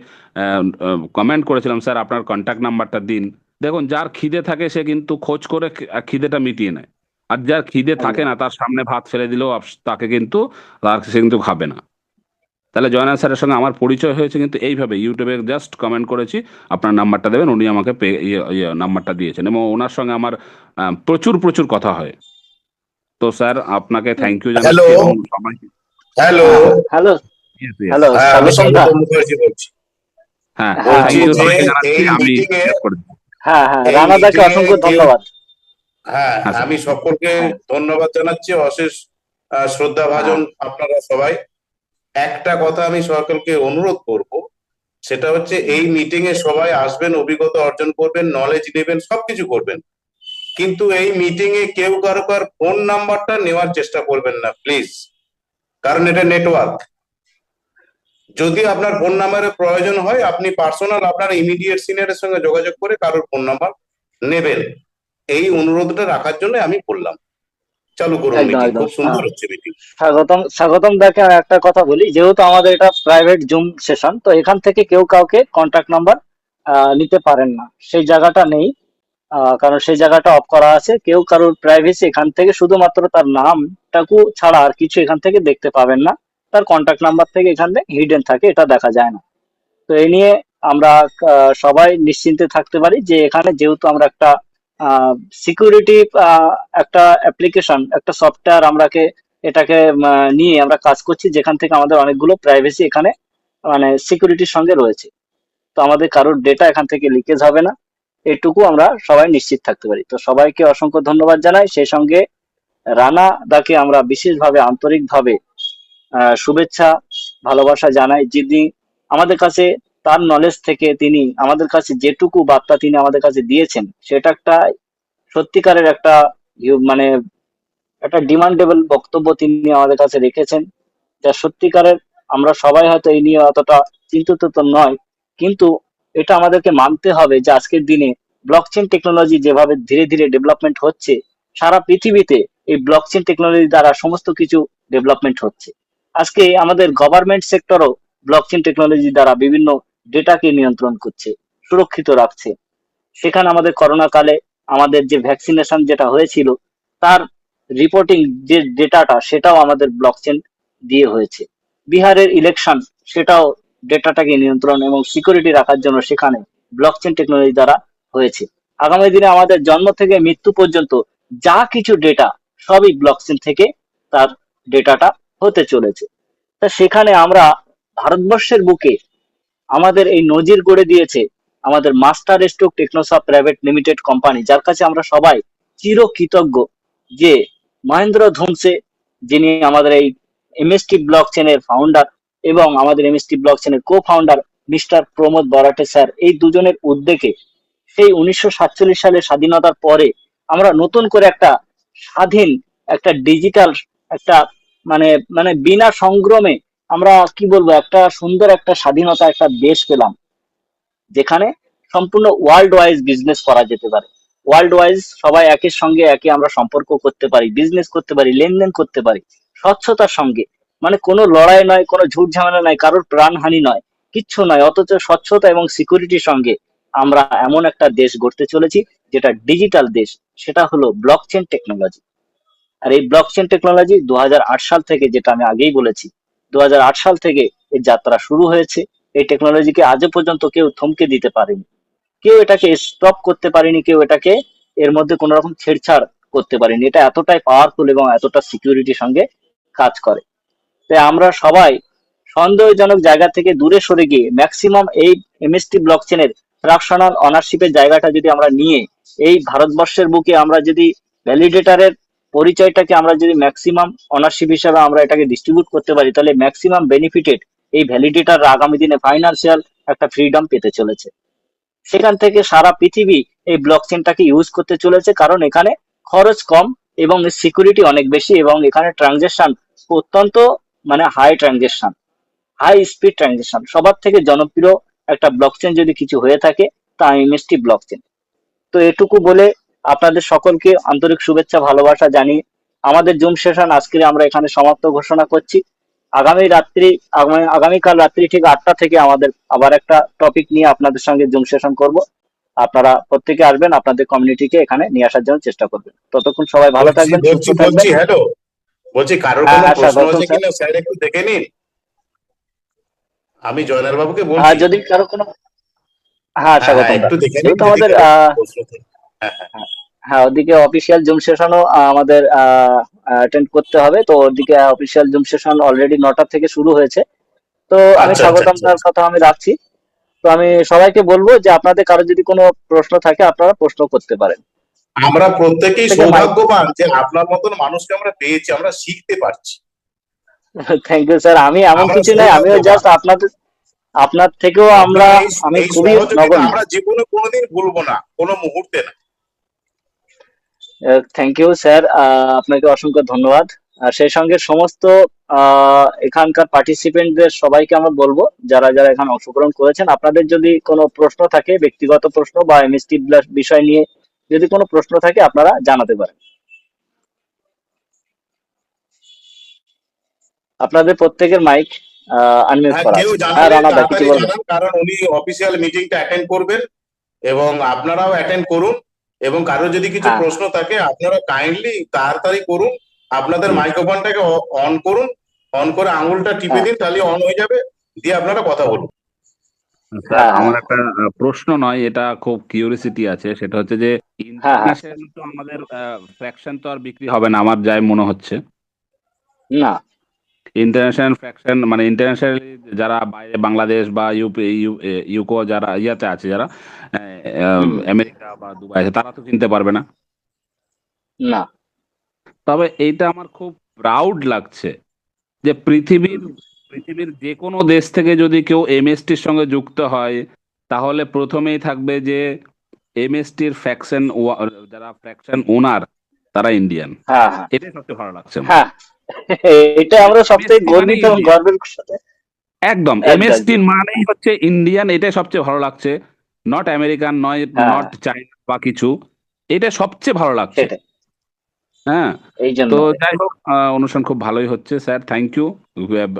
কমেন্ট করেছিলাম, স্যার আপনার কন্ট্যাক্ট নাম্বারটা দিন। দেখুন, যার খিদে থাকে সে কিন্তু খোঁজ করে খিদেটা মিটিয়ে নেয়, আর যার খিদে থাকে একদম। না, তার সামনে ভাত ফেলে দিলেও তাকে কিন্তু, সে কিন্তু খাবে না। তাহলে জয়নাল স্যারের সঙ্গে আমার পরিচয় হয়েছে কিন্তু এইভাবে, ইউটিউবে জাস্ট কমেন্ট করেছি, আপনার নাম্বারটা দেবেন, উনি আমাকে নাম্বারটা দিয়েছেন, এবং ওনার সঙ্গে আমার প্রচুর প্রচুর কথা হয়। তো স্যার, আপনাকে থ্যাংক ইউ হ্যালো, জানাচ্ছি, এবং সবাইকে। হ্যালো। হ্যাঁ, হ্যালো। ইয়েস ইয়েস, হ্যালো হ্যাঁ, আমি স্বাগতম দা। স্বাগত মুখার্জি বলছি। হ্যাঁ, হ্যাঁ বলছি থ্যাংক ইউ যে সবাইকে জানাচ্ছি, এই আমি মিটিং এ শেষ করে দিচ্ছি। হ্যাঁ হ্যাঁ, এই রানা দাকে মিটিং এ অসংখ্য কেউ, ধন্যবাদ। হ্যাঁ, হ্যাঁ স্যার। আমি সকলকে হ্যাঁ। ধন্যবাদ জানাচ্ছি, অশেষ শ্রদ্ধা হ্যাঁ। ভাজন আপনারা সবাই। একটা কথা আমি সকলকে অনুরোধ করব, সেটা হচ্ছে এই মিটিং এ সবাই আসবেন, অভিজ্ঞতা অর্জন করবেন, নলেজ নেবেন, সবকিছু করবেন, কিন্তু এই মিটিং এ কেউ কারো ফোন নাম্বারটা নেওয়ার চেষ্টা করবেন না প্লিজ, কারণ এটা নেটওয়ার্ক। যদি আপনার ফোন নাম্বারের প্রয়োজন হয়, আপনি পার্সোনাল আপনার ইমিডিয়েট সিনিয়রের সঙ্গে যোগাযোগ করে কারোর ফোন নাম্বার নেবেন। এই অনুরোধটা রাখার জন্য আমি বললাম। চালু করুন একদম মিটিং, একদম। খুব সুন্দর হচ্ছে মিটিং। স্বাগতম দাকে আমি একটা কথা বলি, যেহেতু আমাদের এটা প্রাইভেট জুম সেশন, তো এখান থেকে কেউ কাউকে কন্ট্যাক্ট নাম্বার নিতে পারেন না, সেই জায়গাটা নেই। কারণ সেই জায়গাটা অফ করা আছে, কেউ কারোর প্রাইভেসি এখান থেকে শুধুমাত্র তার নামটাকু ছাড়া আর কিছু এখান থেকে দেখতে পাবেন না। তার কন্ট্যাক্ট নাম্বার থেকে এখানে হিডেন থাকে, এটা দেখা যায় না। তো এই নিয়ে আমরা সবাই নিশ্চিন্তে থাকতে পারি যে এখানে যেহেতু আমরা একটা সিকিউরিটি একটা অ্যাপ্লিকেশন, একটা সফটওয়্যার এটাকে নিয়ে আমরা কাজ করছি, যেখান থেকে আমাদের অনেকগুলো প্রাইভেসি এখানে মানে সিকিউরিটির সঙ্গে রয়েছে। তো আমাদের কারোর ডেটা এখান থেকে লিকেজ হবে না, এটুকু আমরা সবাই নিশ্চিত থাকতে পারি। তো সবাইকে অসংখ্য ধন্যবাদ জানাই, সেই সঙ্গে রানা দাকে আমরা বিশেষভাবে আন্তরিকভাবে শুভেচ্ছা ভালোবাসা জানাই, যিনি আমাদের কাছে তার নলেজ থেকে তিনি আমাদের কাছে যেটুকু বার্তা তিনি আমাদের কাছে দিয়েছেন, সেটা একটা সত্যিকারের একটা মানে একটা ডিমান্ডেবল বক্তব্য তিনি আমাদের কাছে রেখেছেন, যা সত্যিকারের। আমরা সবাই হয়তো এই নিয়ে অতটা চিন্তিত তো নয়, কিন্তু এটা আমাদেরকে মানতে হবে যে আজকের দিনে ব্লকচেন টেকনোলজি যেভাবে ধীরে ধীরে ডেভেলপমেন্ট হচ্ছে, সারা পৃথিবীতে এই ব্লকচেন টেকনোলজি দ্বারা সমস্ত কিছু ডেভেলপমেন্ট হচ্ছে। আজকে আমাদের গভর্নমেন্ট সেক্টরও ব্লকচেন টেকনোলজি দ্বারা বিভিন্ন ডেটাকে নিয়ন্ত্রণ করছে, সুরক্ষিত রাখছে। সেখানে আমাদের করোনা কালে আমাদের যে ভ্যাকসিনেশন যেটা হয়েছিল তার রিপোর্টিং যে ডেটাটা সেটাও আমাদের ব্লকচেন দিয়ে হয়েছে। বিহারের ইলেকশন সেটাও ডেটাটাকে নিয়ন্ত্রণ এবং সিকিউরিটি রাখার জন্য সেখানে ব্লকচেন টেকনোলজি দ্বারা হয়েছে। আগামী দিনে আমাদের জন্ম থেকে মৃত্যু পর্যন্ত যা কিছু ডেটা সবই ব্লকচেন থেকে তার ডেটাটা হতে চলেছে। তা সেখানে আমরা ভারতবর্ষের বুকে আমাদের এই নজির গড়ে দিয়েছে আমাদের Master Stroke Technosoft Private Limited company, যার কাছে আমরা সবাই চিরকৃতজ্ঞ যে মহেন্দ্র ধুমসে, যিনি আমাদের এই এমএসটি ব্লক চেনের ফাউন্ডার এবং আমাদের এমএসটি ব্লক চেনের co founder mister Pramod Barate sir, এই দুজনের উদ্যোগে সেই 1947 সালের স্বাধীনতার পরে আমরা নতুন করে একটা স্বাধীন একটা ডিজিটাল একটা মানে মানে বিনা সংগ্রামে আমরা কি বলবো একটা সুন্দর একটা স্বাধীনতা একটা দেশ পেলাম, যেখানে সম্পূর্ণ ওয়ার্ল্ড ওয়াইজ বিজনেস করা যেতে পারে। ওয়ার্ল্ড ওয়াইজ সবাই একের সঙ্গে একে আমরা সম্পর্ক করতে পারি, বিজনেস করতে পারি, লেনদেন করতে পারি স্বচ্ছতার সঙ্গে। মানে কোনো লড়াই নয়, কোনো ঝুট ঝামেলা নয়, কারোর প্রাণহানি নয়, কিচ্ছু নয়, অথচ স্বচ্ছতা এবং সিকিউরিটির সঙ্গে আমরা এমন একটা দেশ গড়তে চলেছি যেটা ডিজিটাল দেশ, সেটা হলো ব্লকচেন টেকনোলজি। আর এই ব্লকচেন টেকনোলজি 2008 সাল থেকে, যেটা আমি আগেই বলেছি, 2008 সাল থেকে এই যাত্রা শুরু হয়েছে। এই টেকনোলজিকে আজও পর্যন্ত কেউ থমকে দিতে পারেনি, কেউ এটাকে স্টপ করতে পারেনি, কেউ এটাকে এর মধ্যে কোনো রকম ছেড়ছাড় করতে পারেনি। এটা এতটাই পাওয়ারফুল এবং এতটা সিকিউরিটির সঙ্গে কাজ করে। তাই আমরা সবাই সন্দেহজনক জায়গা থেকে দূরে সরে গিয়ে ম্যাক্সিমাম এই এমএসটি ব্লকচেনের ফ্র্যাকশনাল অনারশিপের জায়গাটা যদি আমরা নিয়ে এই ভারতবর্ষের বুকে আমরা যদি ভ্যালিডেটরের পরিচয়টাকে আমরা যদি ম্যাক্সিমাম অনারশিপ হিসাবে আমরা এটাকে ডিস্ট্রিবিউট করতে পারি, তাহলে ম্যাক্সিমাম বেনিফিটেড এই ভ্যালিডেটর আগামী দিনে ফাইন্যান্সিয়াল একটা ফ্রিডম পেতে চলেছে। সেখান থেকে সারা পৃথিবী এই ব্লকচেনটাকে ইউজ করতে চলেছে, কারণ এখানে খরচ কম এবং সিকিউরিটি অনেক বেশি এবং এখানে ট্রানজেকশন অত্যন্ত মানে high transaction, high speed transaction. সবার থেকে জনপ্রিয় একটা ব্লকচেন যদি কিছু হয়ে থাকে তা এমএসটি ব্লকচেন। তো এটুকু বলে আপনাদের সকলকে আন্তরিক শুভেচ্ছা ভালোবাসা জানিয়ে আমাদের জুম সেশন আজকে আমরা এখানে সমাপ্ত ঘোষণা করছি। আগামীকাল রাত্রি ঠিক 8টা থেকে আমাদের আবার একটা টপিক নিয়ে আপনাদের সঙ্গে জুম সেশন করব। আপনারা প্রত্যেকে আসবেন, আপনাদের কমিউনিটিকে এখানে নিয়ে আসার জন্য চেষ্টা করবেন। ততক্ষণ সবাই ভালো বলছি থাকবেন, সুস্থ বলছি থাকবেন। বলছি হ্যালো, বলছি কারোর হ্যাঁ কোনো হ্যাঁ স্যার, প্রশ্ন বলুন আছে স্যার। কিনা স্যার একটু দেখে নিন। আমি জয়নাল বাবুকে বলছি। যদি কারো কোনো, হ্যাঁ হ্যাঁ হ্যাঁ স্বাগতম দা। একটু দেখে নিন যেহেতু যদি আমাদের কারো প্রশ্ন থাকে। হ্যাঁ হ্যাঁ হ্যাঁ ওদিকে অফিসিয়াল জুম সেশনও আমাদের অ্যাটেন্ড করতে হবে, তো ওদিকে অফিসিয়াল জুম সেশন অলরেডি 9টা থেকে শুরু হয়েছে। তো আমি আচ্ছা আচ্ছা স্বাগতম আচ্ছা দার আচ্ছা। কথা আমি রাখছি। তো আমি সবাইকে বলবো যে আপনাদের কারো যদি কোনো প্রশ্ন থাকে আপনারা প্রশ্ন করতে পারেন। আমরা প্রত্যেকেই থেকে মাইক, সৌভাগ্যবান যে আপনার মতন মানুষকে আমরা পেয়েছি, আমরা শিখতে পারছি। Thank you sir. আমি এমন আমরা কিছু নাই, আমিও সৌভাগ্যবান। জাস্ট আপনার থেকেও আপনার আমি এই খুবই সহযোগিতা নগণ্য। আমরা জীবনে কোনোদিন ভুলবো না, কোনো মুহূর্তে না। থ্যাংক ইউ স্যার, আপনাকে অসংখ্য ধন্যবাদ। আর সেই সঙ্গে সমস্ত এখানকার পার্টিসিপেন্টদের সবাইকে আমরা বলবো, যারা যারা এখানে অংশগ্রহণ করেছেন, আপনাদের যদি কোনো প্রশ্ন থাকে, ব্যক্তিগত প্রশ্ন বা এমএসটি বিষয় নিয়ে যদি কোনো প্রশ্ন থাকে আপনারা জানাতে পারেন। আপনাদের প্রত্যেকের মাইক আনমিউট হ্যাঁ, করা কেউ আছে। হ্যাঁ জানালে রানা দা কিছু তাড়াতাড়ি বলবেন? জানান, কারণ উনি অফিসিয়াল মিটিংটা অ্যাটেন্ড করবেন এবং আপনারাও অ্যাটেন্ড করুন। এবং কারো যদি কিছু হ্যাঁ হ্যাঁ। প্রশ্ন থাকে আপনারা কাইন্ডলি তাড়াতাড়ি করুন, আপনাদের হুম, মাইক্রোফোনটাকে অন করুন, অন করে আঙুলটা টিপে হ্যাঁ দিন, তাহলে অন হয়ে যাবে, দিয়ে আপনারা কথা বলুন। স্যার হ্যাঁ হ্যাঁ আমার একটা প্রশ্ন নয়, এটা খুব কিউরিসিটি আছে, সেটা হচ্ছে যে হ্যাঁ হ্যাঁ। ইন্টারন্যাশনাল তো আমাদের ফ্র্যাকশন তো আর বিক্রি হবে না আমার যাই মনে হচ্ছে। না। ইন্টারন্যাশনাল ফ্র্যাকশন মানে ইন্টারন্যাশনাল যারা বাইরে বাংলাদেশ বা ইউকো যারা ইয়াতে আছে, যারা হুম। আমেরিকা বা দুবাই আছে, তারা তো কিনতে পারবে না। না। তবে এইটা আমার খুব প্রাউড লাগছে যে পৃথিবীর যে কোনো দেশ থেকে যদি কেউ এমএসটির সঙ্গে যুক্ত হয়, তাহলে প্রথমেই থাকবে যে এমএসটির যারা ফ্র্যাকশন ওনার তারা ইন্ডিয়ান। হ্যাঁ হ্যাঁ এটাই সবচেয়ে ভালো লাগছে আমার। হ্যাঁ। এটা আমরা সবথেকে এমএসটি মানে গর্বিত এবং ইন্ডিয়ান, গর্বের সাথে। একদম একদম এমএসটি একদম। মানেই হচ্ছে ইন্ডিয়ান, এটাই সবচেয়ে ভালো লাগছে। নট আমেরিকান নয়, হ্যাঁ নট চাইনা বা কিছু, এটা সবচেয়ে ভালো লাগছে। সেটাই, হ্যাঁ। এই তো জন্য। যাই হোক, অনুষ্ঠান খুব ভালোই হচ্ছে স্যার, থ্যাংক ইউ।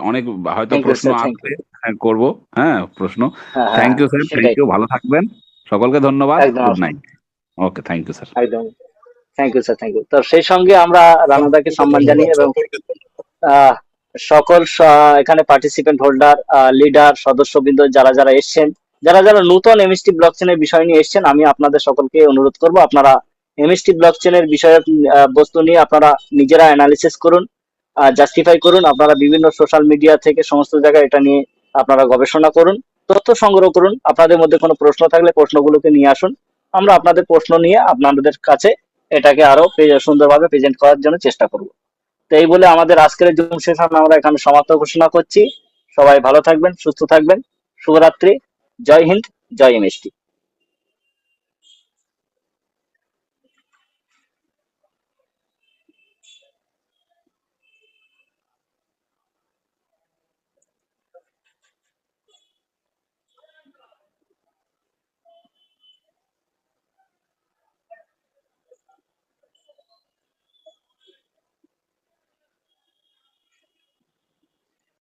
অনেক হয়তো থ্যাংক ইউ প্রশ্ন স্যার, থ্যাংক ইউ। আসবে, করব। হ্যাঁ, প্রশ্ন। হ্যাঁ হ্যাঁ থ্যাংক ইউ স্যার, থ্যাংক সেটাই, ইউ, ভালো থাকবেন। সকলকে ধন্যবাদ। একদম good night. Okay, thank you sir. একদম। Thank you sir, thank you. তো সেই সঙ্গে আমরা রানাদাকে সকলকে সম্মান ধন্যবাদ, জানিয়ে এবং সকলকে ধন্যবাদ। আহ, এখানে পার্টিসিপেন্ট হোল্ডার, লিডার, সদস্যবৃন্দ যারা যারা এসছেন, যারা যারা নতুন এমএসটি ব্লক চেনের বিষয় নিয়ে এসছেন, আমি আপনাদের সকলকে অনুরোধ করব আপনারা এমএসটি ব্লক চেনের বিষয়ে বস্তু নিয়ে আপনারা নিজেরা অ্যানালিসিস করুন, জাস্টিফাই করুন। আপনারা বিভিন্ন সোশ্যাল মিডিয়া থেকে সমস্ত জায়গায় এটা নিয়ে আপনারা গবেষণা করুন, তথ্য সংগ্রহ করুন। আপনাদের মধ্যে কোনো প্রশ্ন থাকলে প্রশ্নগুলোকে নিয়ে আসুন, আমরা আপনাদের প্রশ্ন নিয়ে আপনাদের কাছে এটাকে আরো সুন্দরভাবে প্রেজেন্ট করার জন্য চেষ্টা করব। তো এই বলে আমাদের আজকের জুম সেশন আমরা এখানে সমাপ্ত ঘোষণা করছি। সবাই ভালো থাকবেন, সুস্থ থাকবেন। শুভরাত্রি। জয় হিন্দ, জয় এমএসটি।